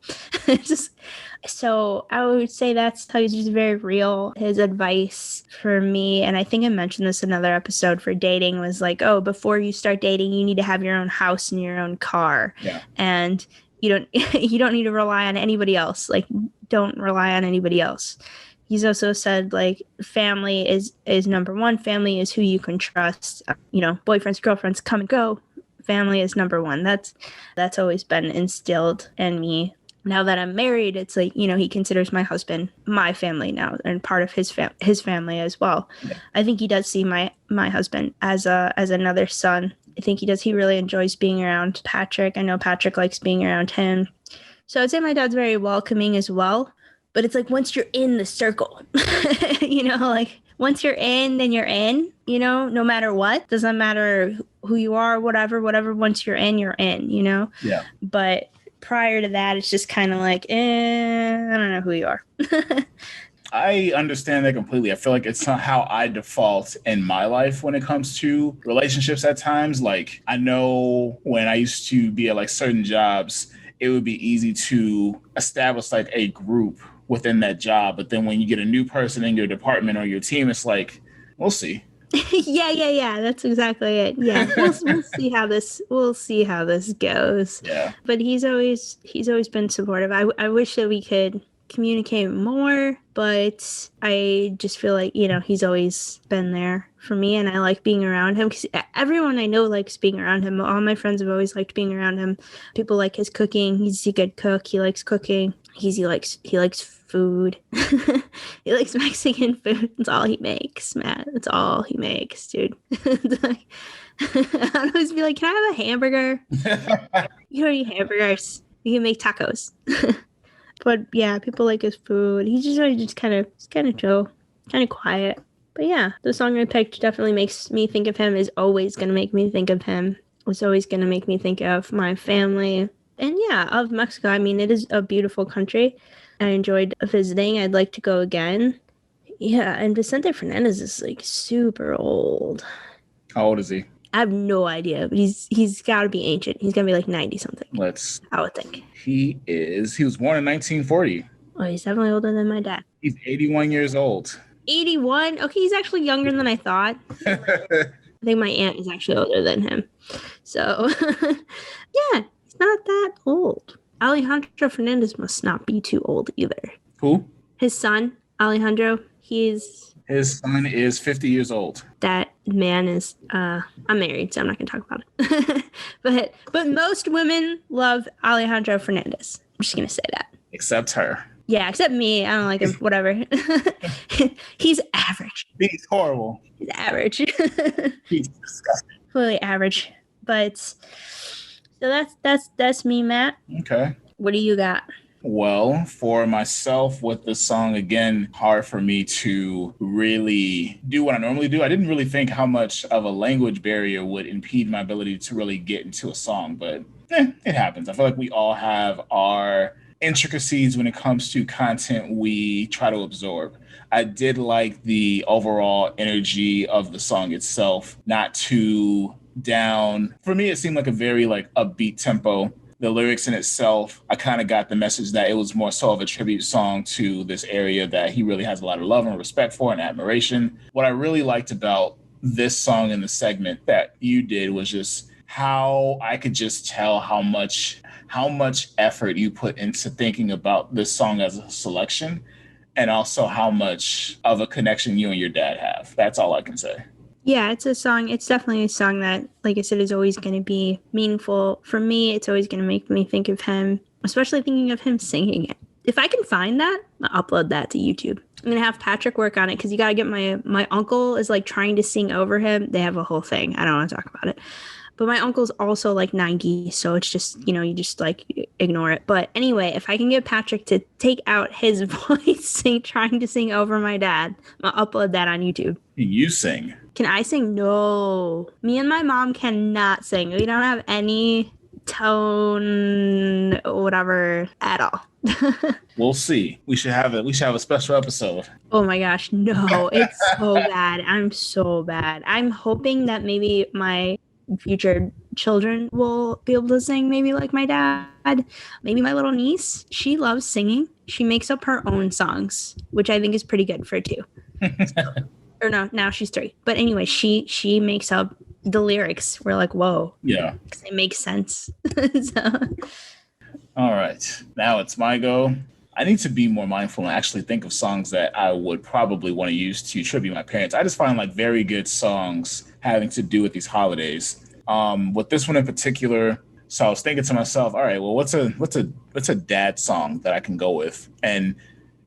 So I would say that's how he's just very real. His advice for me, and I think I mentioned this in another episode for dating, was like, oh, before you start dating, you need to have your own house and your own car. Yeah. And you don't need to rely on anybody else. Like, don't rely on anybody else. He's also said, like, family is number one. Family is who you can trust. Boyfriends, girlfriends come and go. Family is number one. That's always been instilled in me. Now that I'm married, it's like, he considers my husband my family now and part of his family as well. Yeah. I think he does see my husband as another son. I think he does. He really enjoys being around Patrick. I know Patrick likes being around him. So I'd say my dad's very welcoming as well. But it's like, once you're in the circle, like once you're in, then you're in, no matter what. Doesn't matter who you are, whatever. Once you're in, Yeah. But prior to that, it's just kind of like, I don't know who you are. I understand that completely. I feel like it's not how I default in my life when it comes to relationships at times. Like, I know when I used to be at like certain jobs, it would be easy to establish like a group within that job. But then when you get a new person in your department or your team, it's like, we'll see. Yeah. That's exactly it. Yeah, we'll see how this goes. Yeah. But he's always been supportive. I wish that we could communicate more, but I just feel like, he's always been there for me, and I like being around him because everyone I know likes being around him. All my friends have always liked being around him. People like his cooking. He's a good cook. He likes cooking. He likes food. He likes Mexican food. That's all he makes, Matt. That's all he makes, dude. I'd always be like, can I have a hamburger? You don't eat hamburgers. You can make tacos. But yeah, people like his food. He's just kind of chill, kind of quiet. But yeah, the song I picked definitely makes me think of him. Is always going to make me think of him. It's always going to make me think of my family. And yeah, of Mexico. I mean, it is a beautiful country. I enjoyed visiting. I'd like to go again. Yeah, and Vicente Fernández is like super old. How old is he? I have no idea, but he's got to be ancient. He's going to be like 90 something. I would think. He was born in 1940. Oh, he's definitely older than my dad. He's 81 years old. 81? Okay, he's actually younger than I thought. I think my aunt is actually older than him. So, yeah, he's not that old. Alejandro Fernández must not be too old either. Who? His son, Alejandro. His son is 50 years old. That man is, I'm married, so I'm not going to talk about it. but most women love Alejandro Fernández. I'm just going to say that. Except her. Yeah, except me. I don't like him. Whatever. He's average. He's horrible. He's average. He's disgusting. Completely average. But so that's me, Matt. Okay. What do you got? Well, for myself with the song, again, hard for me to really do what I normally do. I didn't really think how much of a language barrier would impede my ability to really get into a song, but it happens. I feel like we all have our intricacies when it comes to content we try to absorb. I did like the overall energy of the song itself, not too down. For me, it seemed like a very upbeat tempo. The lyrics in itself, I kind of got the message that it was more so of a tribute song to this area that he really has a lot of love and respect for and admiration. What I really liked about this song in the segment that you did was just how I could just tell how much effort you put into thinking about this song as a selection, and also how much of a connection you and your dad have. That's all I can say. Yeah, it's a song. It's definitely a song that, like I said, is always going to be meaningful. For me, it's always going to make me think of him, especially thinking of him singing it. If I can find that, I'll upload that to YouTube. I'm gonna have Patrick work on it because you gotta get my uncle is like trying to sing over him. They have a whole thing. I don't want to talk about it. But my uncle's also like 90, so it's just, you just like ignore it. But anyway, if I can get Patrick to take out his voice trying to sing over my dad, I'll upload that on YouTube. You sing. Can I sing? No. Me and my mom cannot sing. We don't have any tone, whatever, at all. We'll see. We should have a special episode. Oh my gosh, no, it's so bad. I'm so bad. I'm hoping that maybe my future children will be able to sing, maybe like my dad. Maybe my little niece, she loves singing. She makes up her own songs, which I think is pretty good for 2. Or no, now she's 3. But anyway, she makes up the lyrics. We're like, whoa. Yeah. It makes sense. So. All right. Now it's my go. I need to be more mindful and actually think of songs that I would probably want to use to tribute my parents. I just find like very good songs having to do with these holidays. With this one in particular, so I was thinking to myself, all right, well, what's a dad song that I can go with? And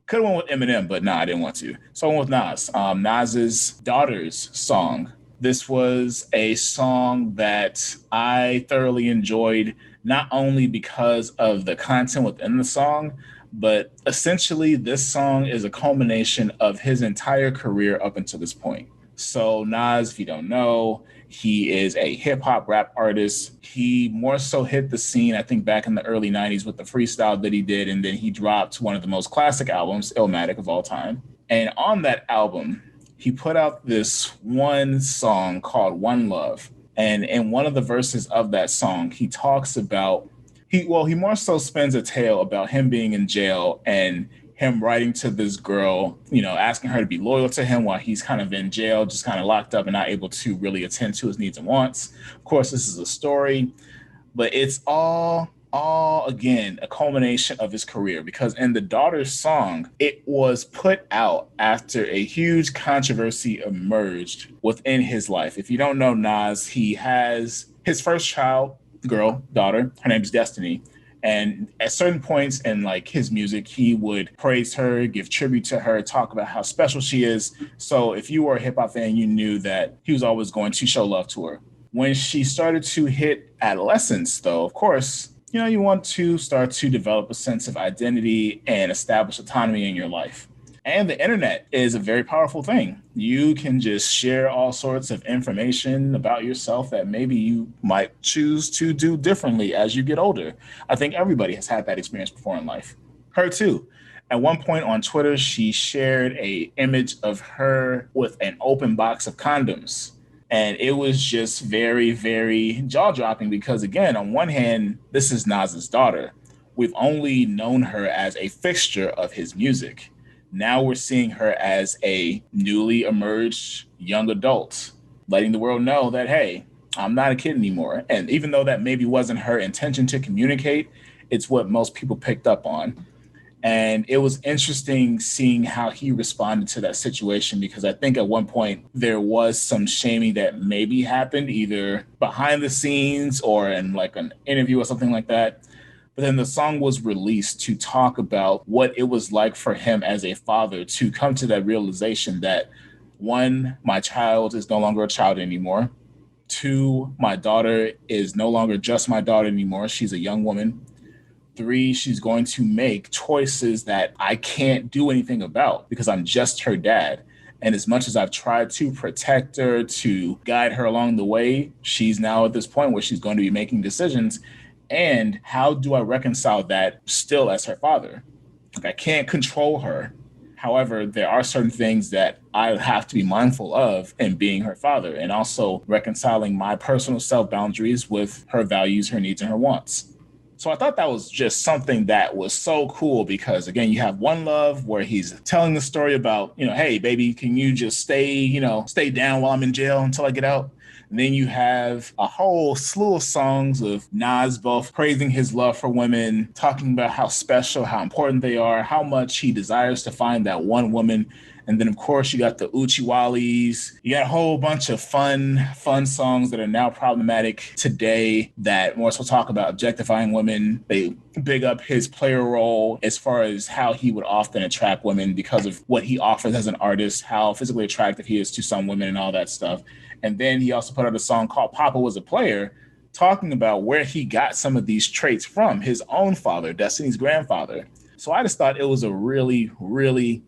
could have went with Eminem, but no, I didn't want to. So I went with Nas. Nas's Daughter's song. This was a song that I thoroughly enjoyed, not only because of the content within the song, but essentially this song is a culmination of his entire career up until this point. So Nas, if you don't know, he is a hip hop rap artist. He more so hit the scene, I think, back in the early 90s with the freestyle that he did. And then he dropped one of the most classic albums, Illmatic, of all time. And on that album, he put out this one song called One Love. And in one of the verses of that song, he talks about, he more so spins a tale about him being in jail and him writing to this girl, asking her to be loyal to him while he's kind of in jail, just kind of locked up and not able to really attend to his needs and wants. Of course, this is a story, but it's all again, a culmination of his career, because in the Daughter's song, it was put out after a huge controversy emerged within his life. If you don't know Nas, he has his first child, daughter, her name is Destiny. And at certain points in like his music, he would praise her, give tribute to her, talk about how special she is. So if you were a hip hop fan, you knew that he was always going to show love to her. When she started to hit adolescence, though, of course, you want to start to develop a sense of identity and establish autonomy in your life. And the internet is a very powerful thing. You can just share all sorts of information about yourself that maybe you might choose to do differently as you get older. I think everybody has had that experience before in life. Her too. At one point on Twitter, she shared an image of her with an open box of condoms. And it was just very, very jaw-dropping because, again, on one hand, this is Nas's daughter. We've only known her as a fixture of his music. Now we're seeing her as a newly emerged young adult, letting the world know that, hey, I'm not a kid anymore. And even though that maybe wasn't her intention to communicate, it's what most people picked up on. And it was interesting seeing how he responded to that situation, because I think at one point there was some shaming that maybe happened either behind the scenes or in like an interview or something like that. But then the song was released to talk about what it was like for him as a father to come to that realization that, 1, my child is no longer a child anymore. 2, my daughter is no longer just my daughter anymore. She's a young woman. 3, she's going to make choices that I can't do anything about because I'm just her dad. And as much as I've tried to protect her, to guide her along the way, she's now at this point where she's going to be making decisions. And how do I reconcile that still as her father? Like, I can't control her. However, there are certain things that I have to be mindful of in being her father, and also reconciling my personal self boundaries with her values, her needs, and her wants. So I thought that was just something that was so cool because, again, you have One Love where he's telling the story about, hey, baby, can you just stay down while I'm in jail until I get out? And then you have a whole slew of songs of Nas both praising his love for women, talking about how special, how important they are, how much he desires to find that one woman And then, of course, you got the Uchiwalis. You got a whole bunch of fun songs that are now problematic today that more so talk about objectifying women. They big up his player role as far as how he would often attract women because of what he offers as an artist, how physically attractive he is to some women and all that stuff. And then he also put out a song called Papa Was a Player, talking about where he got some of these traits from, his own father, Destiny's grandfather. So I just thought it was a really, really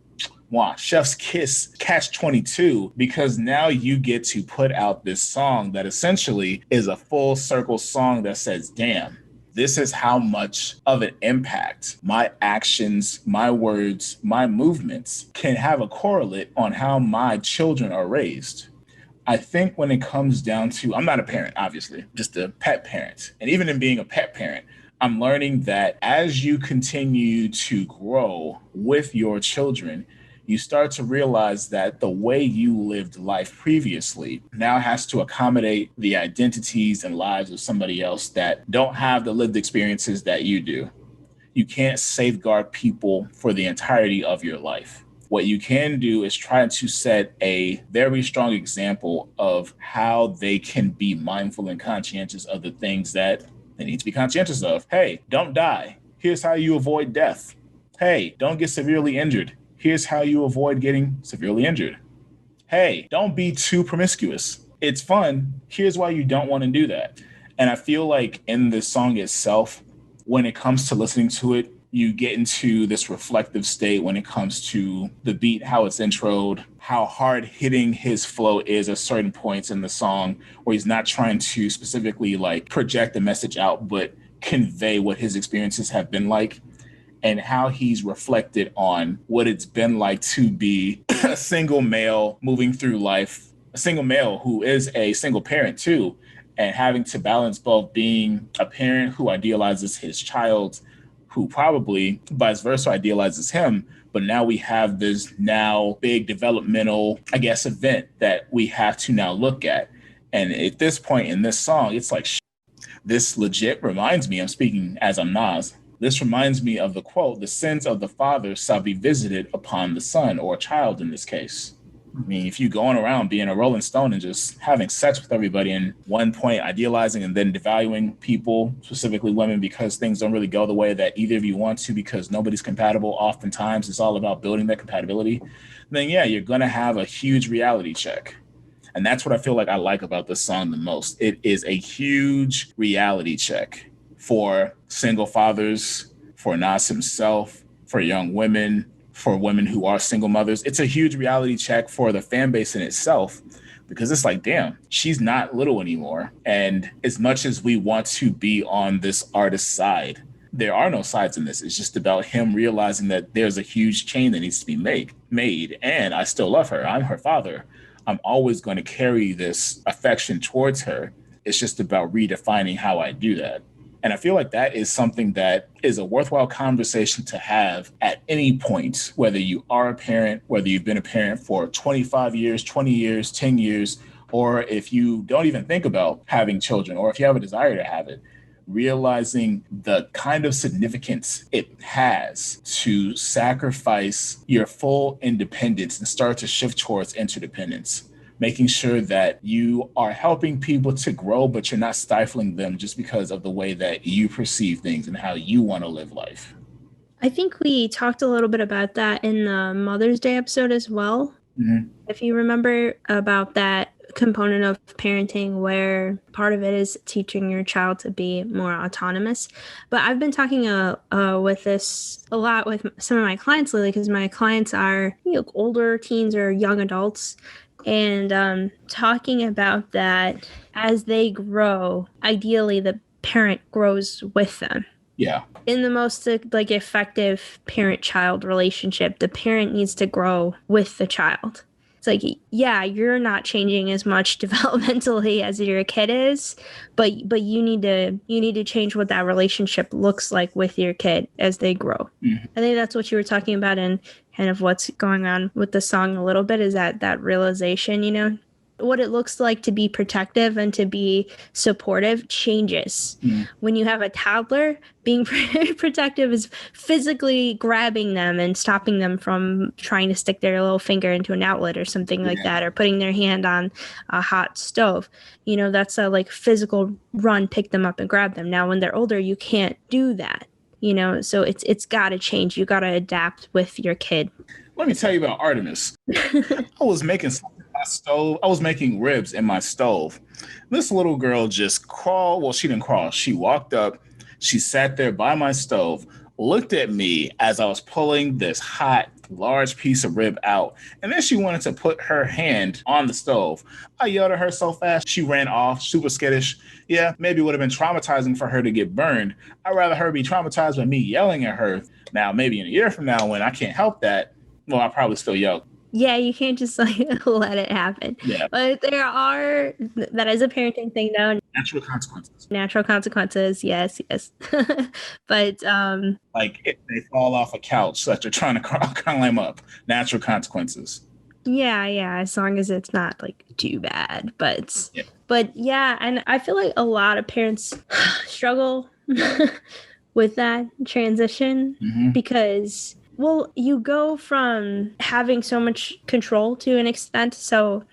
chef's kiss catch-22, because now you get to put out this song that essentially is a full circle song that says, damn, this is how much of an impact my actions, my words, my movements can have a correlate on how my children are raised. I think when it comes down to, I'm not a parent, obviously, just a pet parent. And even in being a pet parent, I'm learning that as you continue to grow with your children, you start to realize that the way you lived life previously now has to accommodate the identities and lives of somebody else that don't have the lived experiences that you do. You can't safeguard people for the entirety of your life. What you can do is try to set a very strong example of how they can be mindful and conscientious of the things that they need to be conscientious of. Hey, don't die. Here's how you avoid death. Hey, don't get severely injured. Here's how you avoid getting severely injured. Hey, don't be too promiscuous. It's fun. Here's why you don't want to do that. And I feel like in the song itself, when it comes to listening to it, you get into this reflective state when it comes to the beat, how it's introed, how hard hitting his flow is at certain points in the song, where he's not trying to specifically like project a message out, but convey what his experiences have been like, and how he's reflected on what it's been like to be a single male moving through life, a single male who is a single parent too, and having to balance both being a parent who idealizes his child, who probably vice versa idealizes him. But now we have this now big developmental, I guess, event that we have to now look at. And at this point in this song, it's like, this legit reminds me, I'm speaking as I'm Nas, this reminds me of the quote, the sins of the father shall be visited upon the son, or child in this case. I mean, if you going around being a Rolling Stone and just having sex with everybody, and one point idealizing and then devaluing people, specifically women, because things don't really go the way that either of you want to, because nobody's compatible. Oftentimes it's all about building that compatibility. Then yeah, you're going to have a huge reality check. And that's what I feel like I like about this song the most. It is a huge reality check for single fathers, for Nas himself, for young women, for women who are single mothers. It's a huge reality check for the fan base in itself, because it's like, damn, she's not little anymore. And as much as we want to be on this artist's side, there are no sides in this. It's just about him realizing that there's a huge chain that needs to be made. And I still love her. I'm her father. I'm always going to carry this affection towards her. It's just about redefining how I do that. And I feel like that is something that is a worthwhile conversation to have at any point, whether you are a parent, whether you've been a parent for 25 years, 20 years, 10 years, or if you don't even think about having children, or if you have a desire to have it, realizing the kind of significance it has to sacrifice your full independence and start to shift towards interdependence. Making sure that you are helping people to grow, but you're not stifling them just because of the way that you perceive things and how you want to live life. I think we talked a little bit about that in the Mother's Day episode as well. Mm-hmm. If you remember about that component of parenting, where part of it is teaching your child to be more autonomous. But I've been talking with this a lot with some of my clients lately, because my clients are older teens or young adults. And talking about that, as they grow, ideally the parent grows with them. Yeah. In the most effective parent-child relationship, the parent needs to grow with the child. It's like, yeah, you're not changing as much developmentally as your kid is, but you need to change what that relationship looks like with your kid as they grow. Mm-hmm. I think that's what you were talking about, and kind of what's going on with the song a little bit is that realization, what it looks like to be protective and to be supportive changes. When you have a toddler, being protective is physically grabbing them and stopping them from trying to stick their little finger into an outlet or something like that, or putting their hand on a hot stove. That's a like physical run, pick them up and grab them. Now, when they're older, you can't do that. So it's got to change. You got to adapt with your kid. Let me tell you about Artemis. I was making something in my stove. I was making ribs in my stove. This little girl just crawled. Well, she didn't crawl. She walked up. She sat there by my stove, looked at me as I was pulling this hot, large piece of rib out. And then she wanted to put her hand on the stove. I yelled at her so fast, she ran off, super skittish. Yeah, maybe it would have been traumatizing for her to get burned. I'd rather her be traumatized by me yelling at her. Now, maybe in a year from now when I can't help that, well, I'll probably still yell. Yeah, you can't just like let it happen. Yeah. But that is a parenting thing though. Natural consequences. Natural consequences, yes. But like if they fall off a couch that you're trying to climb up, natural consequences. Yeah, as long as it's not like too bad. But yeah, and I feel like a lot of parents struggle with that transition because, well, you go from having so much control to an extent. So,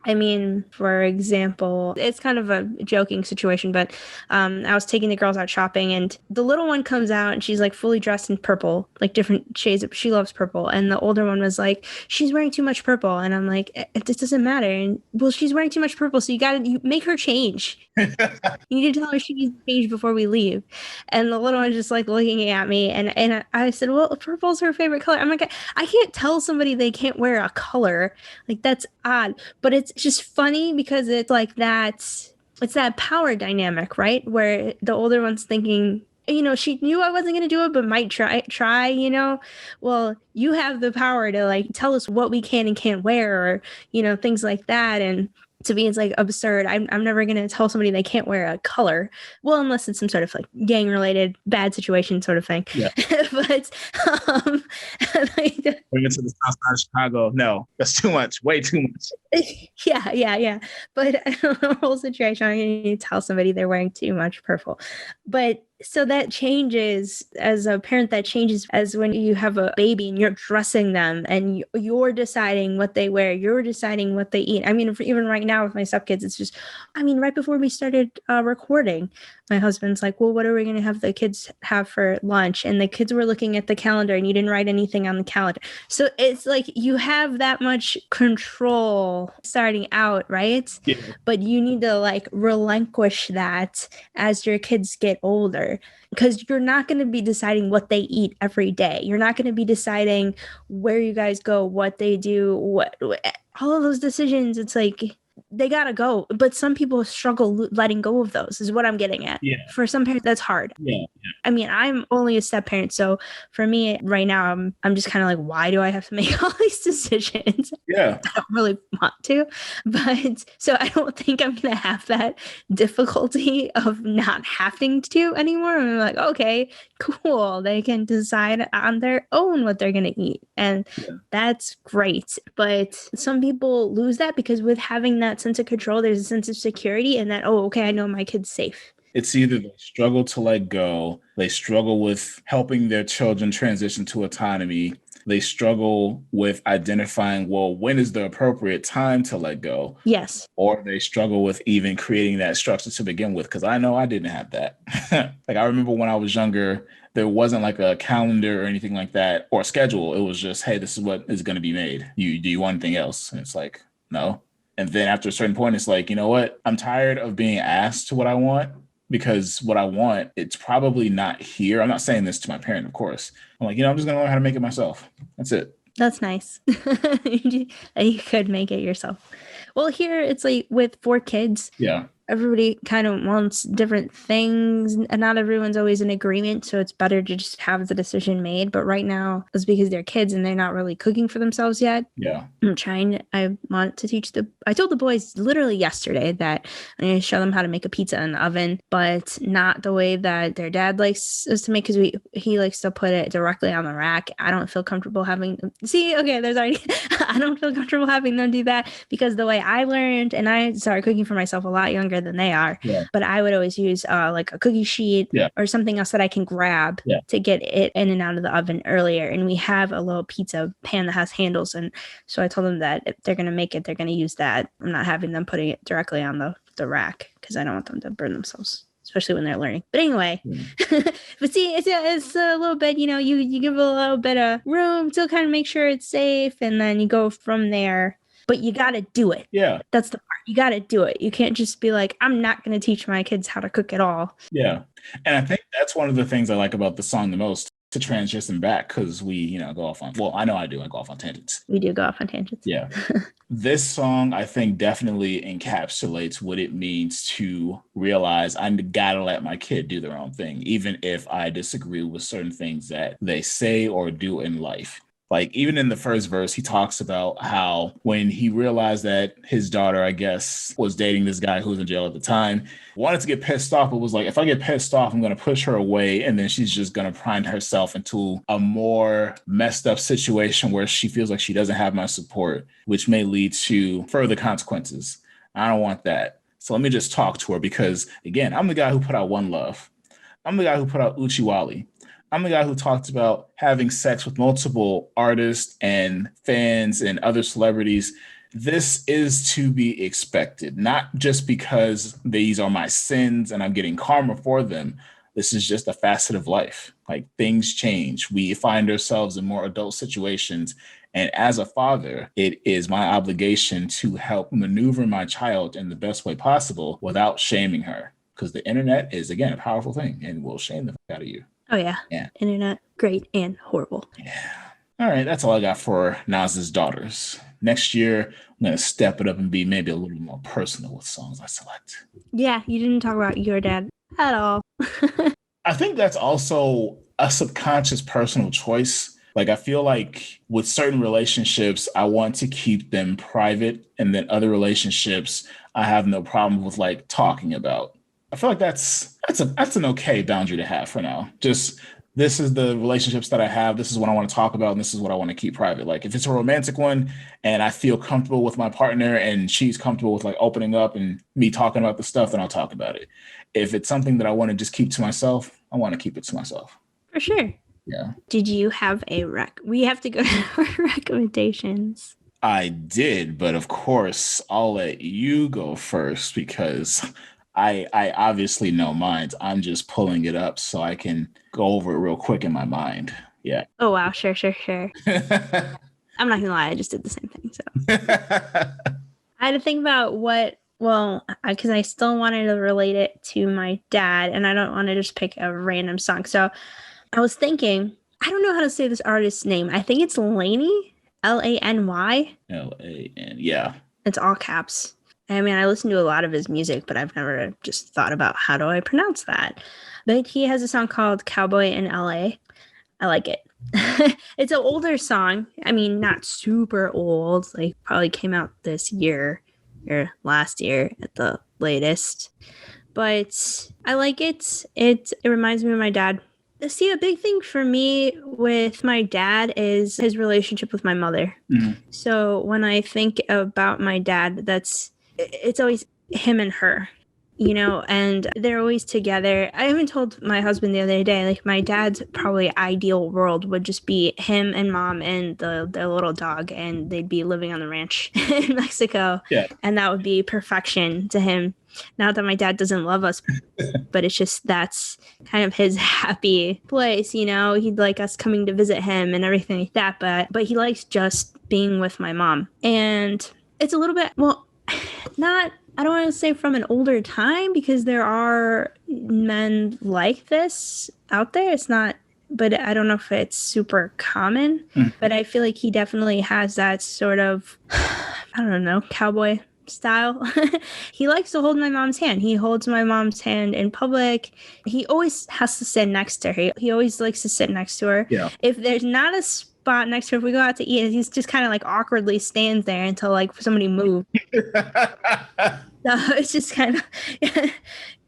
I mean, for example, it's kind of a joking situation, but I was taking the girls out shopping and the little one comes out and she's like fully dressed in purple, like different shades of, she loves purple. And the older one was like, she's wearing too much purple. And I'm like, it doesn't matter. And well, she's wearing too much purple. So you make her change. You need to tell her she needs to change before we leave. And the little one just like looking at me. And I said, well, purple's her favorite color. I'm like, I can't tell somebody they can't wear a color. Like that's odd. But it's just funny because it's like it's that power dynamic, right? Where the older one's thinking, she knew I wasn't going to do it, but might try, well, you have the power to like tell us what we can and can't wear or, things like that. And to me, it's like absurd. I'm never going to tell somebody they can't wear a color. Well, unless it's some sort of like gang related bad situation sort of thing. Yeah. But like, bring it to the south side of Chicago. No, that's too much. Way too much. Yeah. But I don't know the whole situation. I'm going to tell somebody they're wearing too much purple. But so that changes as a parent, that changes as when you have a baby and you're dressing them and you're deciding what they wear, you're deciding what they eat. I mean, even right now with my stepkids, it's just, right before we started recording, my husband's like, well, what are we going to have the kids have for lunch? And the kids were looking at the calendar and you didn't write anything on the calendar. So it's like you have that much control starting out, right? Yeah. But you need to like relinquish that as your kids get older. Because you're not going to be deciding what they eat every day. You're not going to be deciding where you guys go, what they do, all of those decisions. It's like they got to go. But some people struggle letting go of those is what I'm getting at. Yeah. For some parents, that's hard. Yeah. I mean, I'm only a step parent. So for me right now, I'm just kind of like, why do I have to make all these decisions? Yeah. I don't really want to. But so I don't think I'm going to have that difficulty of not having to anymore. I'm like, okay, cool. They can decide on their own what they're going to eat. And that's great. But some people lose that because with having that sense of control, there's a sense of security and that, oh, okay, I know my kid's safe. It's either they struggle to let go, they struggle with helping their children transition to autonomy, they struggle with identifying, well, when is the appropriate time to let go? Yes. Or they struggle with even creating that structure to begin with, because I know I didn't have that. Like I remember when I was younger, there wasn't like a calendar or anything like that or a schedule. It was just, hey, this is what is going to be made. Do you want anything else? And it's like, no. And then after a certain point, it's like, you know what? I'm tired of being asked what I want. Because what I want, it's probably not here. I'm not saying this to my parent, of course. I'm like, I'm just going to learn how to make it myself. That's it. That's nice. You could make it yourself. Well, here it's like with 4 kids. Yeah. everybody kind of wants different things and not everyone's always in agreement. So it's better to just have the decision made. But right now it's because they're kids and they're not really cooking for themselves yet. Yeah. I want to teach I told the boys literally yesterday that I'm going to show them how to make a pizza in the oven, but not the way that their dad likes us to make, because he likes to put it directly on the rack. I don't feel comfortable having I don't feel comfortable having them do that, because the way I learned, and I started cooking for myself a lot younger than they are, but I would always use like a cookie sheet or something else that I can grab to get it in and out of the oven earlier. And we have a little pizza pan that has handles, and so I told them that if they're going to make it, they're going to use that. I'm not having them putting it directly on the rack, because I don't want them to burn themselves, especially when they're learning. But anyway, but see, it's a little bit, you give a little bit of room to kind of make sure it's safe, and then you go from there. But you got to do it. Yeah. That's the part. You got to do it. You can't just be like, I'm not going to teach my kids how to cook at all. Yeah. And I think that's one of the things I like about the song the most, to transition back, because we, go off on, well, I know I do. I go off on tangents. We do go off on tangents. Yeah. This song, I think, definitely encapsulates what it means to realize I gotta let my kid do their own thing, even if I disagree with certain things that they say or do in life. Like, even in the first verse, he talks about how when he realized that his daughter, I guess, was dating this guy who was in jail at the time, wanted to get pissed off, but was like, if I get pissed off, I'm going to push her away. And then she's just going to find herself into a more messed up situation where she feels like she doesn't have my support, which may lead to further consequences. I don't want that. So let me just talk to her, because, again, I'm the guy who put out One Love. I'm the guy who put out Uchiwali. I'm the guy who talked about having sex with multiple artists and fans and other celebrities. This is to be expected, not just because these are my sins and I'm getting karma for them. This is just a facet of life. Like, things change. We find ourselves in more adult situations. And as a father, it is my obligation to help maneuver my child in the best way possible without shaming her. Because the internet is, again, a powerful thing and will shame the fuck out of you. Oh, yeah. Internet, great and horrible. Yeah. All right. That's all I got for Nas's daughters. Next year, I'm going to step it up and be maybe a little more personal with songs I select. Yeah. You didn't talk about your dad at all. I think that's also a subconscious personal choice. Like, I feel like with certain relationships, I want to keep them private. And then other relationships, I have no problem with, like, talking about. I feel like that's an okay boundary to have for now. Just, this is the relationships that I have. This is what I want to talk about. And this is what I want to keep private. Like, if it's a romantic one and I feel comfortable with my partner and she's comfortable with, like, opening up and me talking about the stuff, then I'll talk about it. If it's something that I want to just keep to myself, I want to keep it to myself. For sure. Yeah. Did you have we have to go to our recommendations. I did, but of course I'll let you go first, because I obviously know mine. I'm just pulling it up so I can go over it real quick in my mind. Yeah. Oh, wow. Sure. I'm not going to lie. I just did the same thing. So I had to think about because I still wanted to relate it to my dad, and I don't want to just pick a random song. So I was thinking, I don't know how to say this artist's name. I think it's Laney, Lany. Lan, yeah. It's all caps. I mean, I listen to a lot of his music, but I've never just thought about how do I pronounce that. But he has a song called Cowboy in LA. I like it. It's an older song. I mean, not super old. Like, probably came out this year or last year at the latest. But I like it. It reminds me of my dad. See, a big thing for me with my dad is his relationship with my mother. Mm-hmm. So when I think about my dad, it's always him and her, and they're always together. I even told my husband the other day, like, my dad's probably ideal world would just be him and mom and their little dog, and they'd be living on the ranch in Mexico. Yeah. And that would be perfection to him. Not that my dad doesn't love us, but it's just that's kind of his happy place, He'd like us coming to visit him and everything like that, but he likes just being with my mom. And it's a little bit, I don't want to say from an older time, because there are men like this out there. It's not, but I don't know if it's super common, but I feel like he definitely has that sort of, I don't know, cowboy style. He likes to hold my mom's hand. He holds my mom's hand in public. He always has to sit next to her. He always likes to sit next to her. Yeah. If there's not a spot next to her, if we go out to eat, he's just kind of like awkwardly stands there until like somebody moves. So it's just kind of,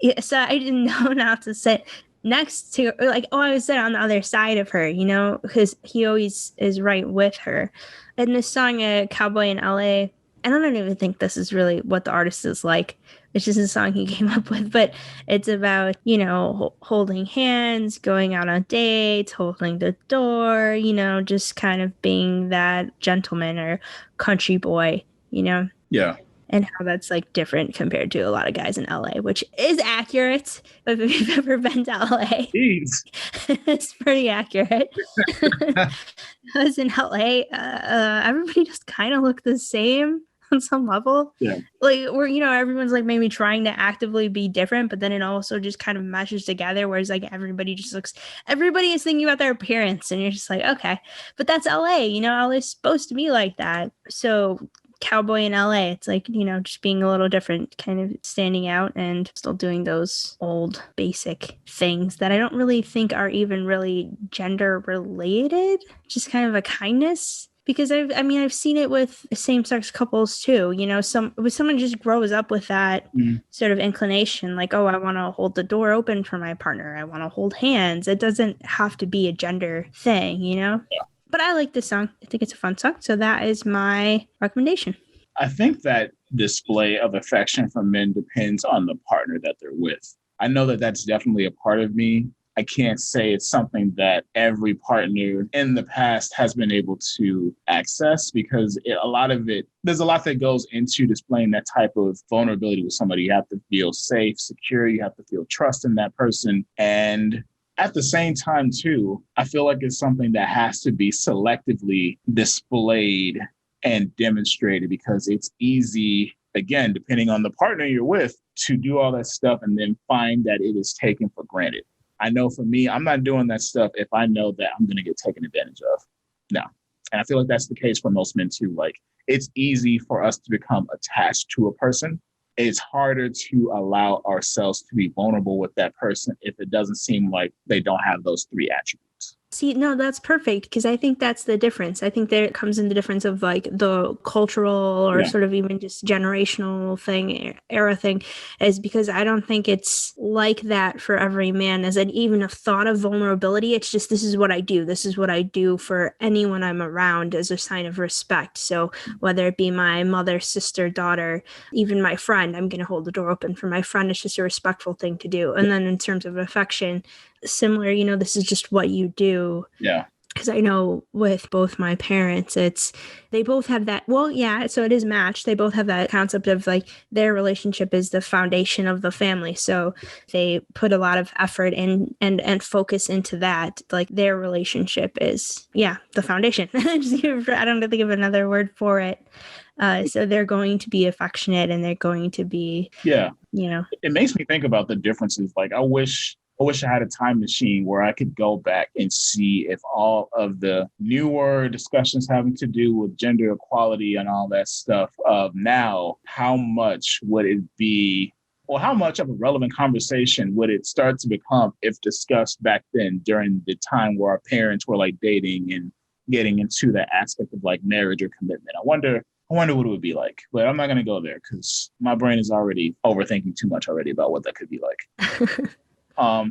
yeah, so I didn't know not to sit next to, like, oh, I would sit on the other side of her, you know, because he always is right with her. And this song, Cowboy in LA, and I don't even think this is really what the artist is like. It's just a song he came up with, but it's about, you know, holding hands, going out on dates, holding the door, you know, just kind of being that gentleman or country boy, you know? Yeah. And how that's like different compared to a lot of guys in LA, which is accurate. If you've ever been to LA, it's pretty accurate. I was in LA. Everybody just kind of looked the same on some level. Yeah. Like we're, you know, everyone's like maybe trying to actively be different, but then it also just kind of meshes together. Whereas like everybody is thinking about their appearance, and you're just like, okay, but that's LA. You know, LA is supposed to be like that. So Cowboy in LA, it's like, you know, just being a little different, kind of standing out and still doing those old basic things that I don't really think are even really gender related, just kind of a kindness. Because I've seen it with same-sex couples too, you know, someone just grows up with that sort of inclination, like, oh, I want to hold the door open for my partner, I want to hold hands. It doesn't have to be a gender thing, you know? Yeah. But I like this song. I think it's a fun song. So that is my recommendation. I think that display of affection from men depends on the partner that they're with. I know that that's definitely a part of me. I can't say it's something that every partner in the past has been able to access, because there's a lot that goes into displaying that type of vulnerability with somebody. You have to feel safe, secure. You have to feel trust in that person. And at the same time, too, I feel like it's something that has to be selectively displayed and demonstrated, because it's easy, again, depending on the partner you're with, to do all that stuff and then find that it is taken for granted. I know for me, I'm not doing that stuff if I know that I'm going to get taken advantage of. No. And I feel like that's the case for most men, too. Like, it's easy for us to become attached to a person. It's harder to allow ourselves to be vulnerable with that person if it doesn't seem like they don't have those three attributes. See, no, that's perfect, because I think that's the difference. I think there comes in the difference of like the cultural or sort of even just generational thing, era thing, is because I don't think it's like that for every man as an even a thought of vulnerability. It's just, this is what I do. This is what I do for anyone I'm around as a sign of respect. So whether it be my mother, sister, daughter, even my friend, I'm going to hold the door open for my friend. It's just a respectful thing to do. And then in terms of affection, similar, you know, this is just what you do. Yeah. Because I know with both my parents, they both have that. Well, yeah, so it is matched. They both have that concept of like their relationship is the foundation of the family. So they put a lot of effort in and focus into that. Like their relationship is, the foundation. I don't think of another word for it. So they're going to be affectionate and they're going to be, you know. It makes me think about the differences. Like, I wish I had a time machine where I could go back and see if all of the newer discussions having to do with gender equality and all that stuff of now, how much would it be, or how much of a relevant conversation would it start to become if discussed back then during the time where our parents were like dating and getting into that aspect of like marriage or commitment. I wonder what it would be like, but I'm not going to go there because my brain is already overthinking too much already about what that could be like.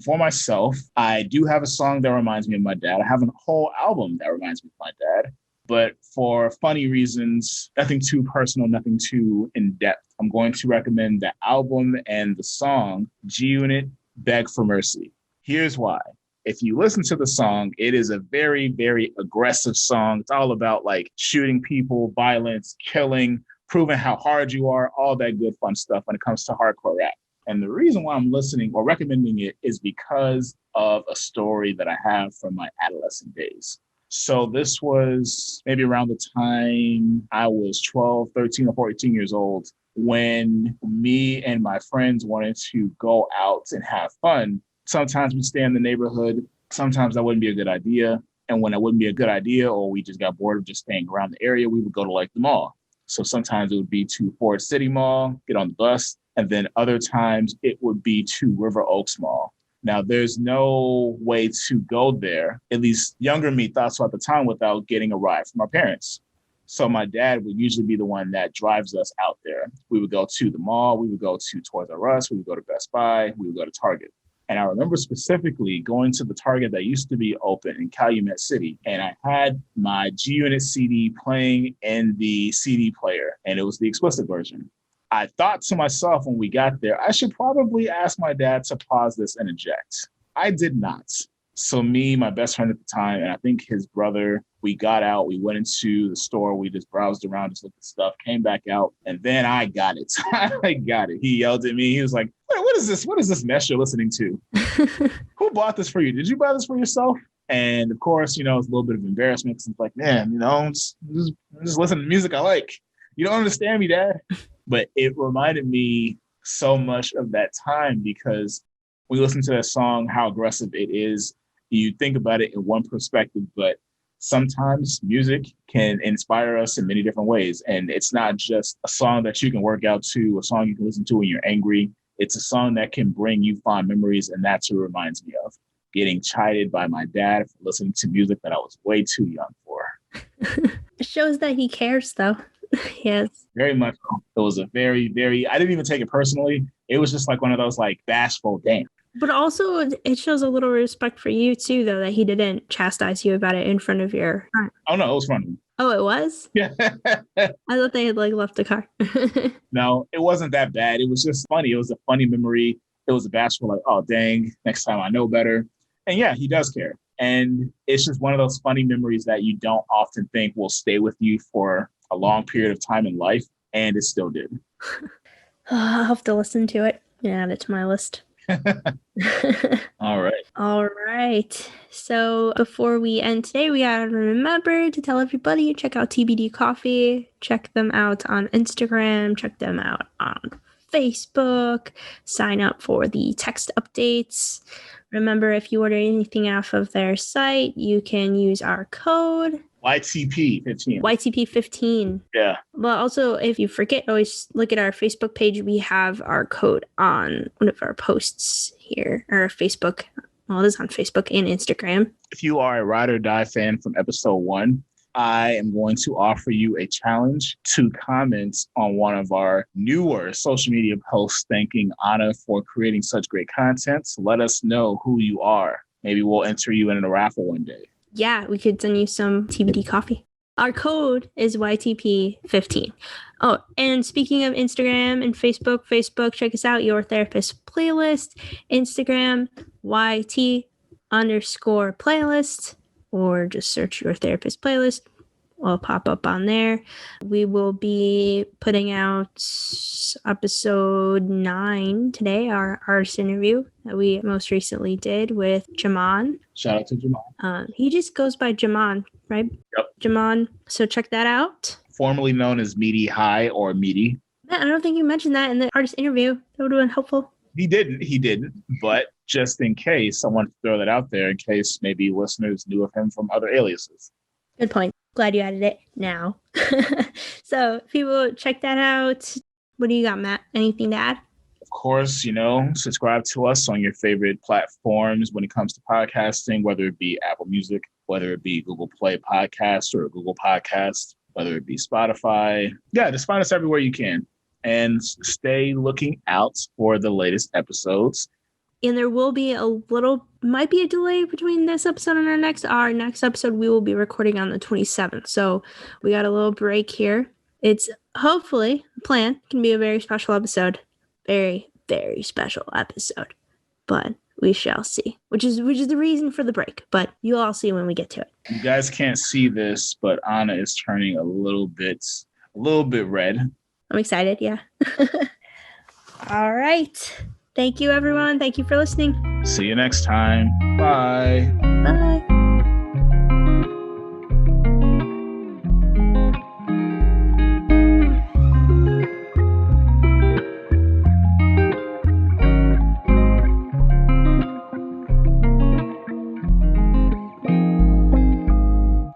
For myself, I do have a song that reminds me of my dad. I have a whole album that reminds me of my dad, but for funny reasons, nothing too personal, nothing too in-depth, I'm going to recommend the album and the song G-Unit, Beg for Mercy. Here's why. If you listen to the song, it is a very, very aggressive song. It's all about like shooting people, violence, killing, proving how hard you are, all that good fun stuff when it comes to hardcore rap. And the reason why I'm listening or recommending it is because of a story that I have from my adolescent days. So this was maybe around the time I was 12, 13 or 14 years old when me and my friends wanted to go out and have fun. Sometimes we'd stay in the neighborhood. Sometimes that wouldn't be a good idea. And when it wouldn't be a good idea or we just got bored of just staying around the area, we would go to like the mall. So sometimes it would be to Ford City Mall, get on the bus, and then other times it would be to River Oaks Mall. Now, there's no way to go there, at least younger me thought so at the time, without getting a ride from our parents. So my dad would usually be the one that drives us out there. We would go to the mall, we would go to Toys R Us, we would go to Best Buy, we would go to Target. And I remember specifically going to the Target that used to be open in Calumet City. And I had my G Unit CD playing in the CD player, and it was the explicit version. I thought to myself when we got there, I should probably ask my dad to pause this and eject. I did not. So me, my best friend at the time, and I think his brother, we got out, we went into the store, we just browsed around, just looked at stuff, came back out, and then I got it. I got it. He yelled at me. He was like, what is this? What is this mess you're listening to? Who bought this for you? Did you buy this for yourself? And of course, it's a little bit of embarrassment because it's like, man, just listen to music I like. You don't understand me, Dad. But it reminded me so much of that time because we listen to that song, how aggressive it is. You think about it in one perspective, but sometimes music can inspire us in many different ways. And it's not just a song that you can work out to, a song you can listen to when you're angry. It's a song that can bring you fond memories. And that's what it reminds me of, getting chided by my dad for listening to music that I was way too young for. It shows that he cares, though. Yes. Very much so. It was a very, very, I didn't even take it personally. It was just like one of those bashful, damn. But also it shows a little respect for you too, though, that he didn't chastise you about it in front of your... Oh, no, it was front of me. Oh, it was? Yeah. I thought they had left the car. No, it wasn't that bad. It was just funny. It was a funny memory. It was a bashful, oh, dang, next time I know better. And yeah, he does care. And it's just one of those funny memories that you don't often think will stay with you for a long period of time in life. And it still did. I'll have to listen to it and add it to my list. All right. So before we end today, we gotta remember to tell everybody, check out TBD Coffee. Check them out on Instagram. Check them out on Facebook. Sign up for the text updates. Remember, if you order anything off of their site, you can use our code YTP15. YTP15. Yeah. Well, also, if you forget, always look at our Facebook page. We have our code on one of our posts here, or Facebook. Well, it is on Facebook and Instagram. If you are a Ride or Die fan from episode 1, I am going to offer you a challenge to comment on one of our newer social media posts thanking Anna for creating such great content. So let us know who you are. Maybe we'll enter you in a raffle one day. Yeah, we could send you some TBD coffee. Our code is YTP15. Oh, and speaking of Instagram and Facebook, check us out, Your Therapist Playlist. Instagram, YT_playlist, or just search Your Therapist Playlist. Will pop up on there. We will be putting out episode 9 today, our artist interview that we most recently did with Jaman. Shout out to Jaman. He just goes by Jaman, right? Yep. Jaman. So check that out. Formerly known as Meaty High or Meaty. Man, I don't think you mentioned that in the artist interview. That would have been helpful. He didn't. But just in case, I wanted to throw that out there in case maybe listeners knew of him from other aliases. Good point. Glad you added it now. So people check that out. What do you got, Matt? Anything to add? Of course, subscribe to us on your favorite platforms when it comes to podcasting, whether it be Apple Music, whether it be Google Play Podcast or Google Podcast, whether it be Spotify. Yeah, just find us everywhere you can. And stay looking out for the latest episodes. And there will be might be a delay between this episode and our next. Our next episode, we will be recording on the 27th. So we got a little break here. It's hopefully, the plan can be a very special episode. Very, very special episode. But we shall see. Which is the reason for the break. But you'll all see when we get to it. You guys can't see this, but Anna is turning a little bit red. I'm excited, yeah. All right. Thank you, everyone. Thank you for listening. See you next time. Bye. Bye.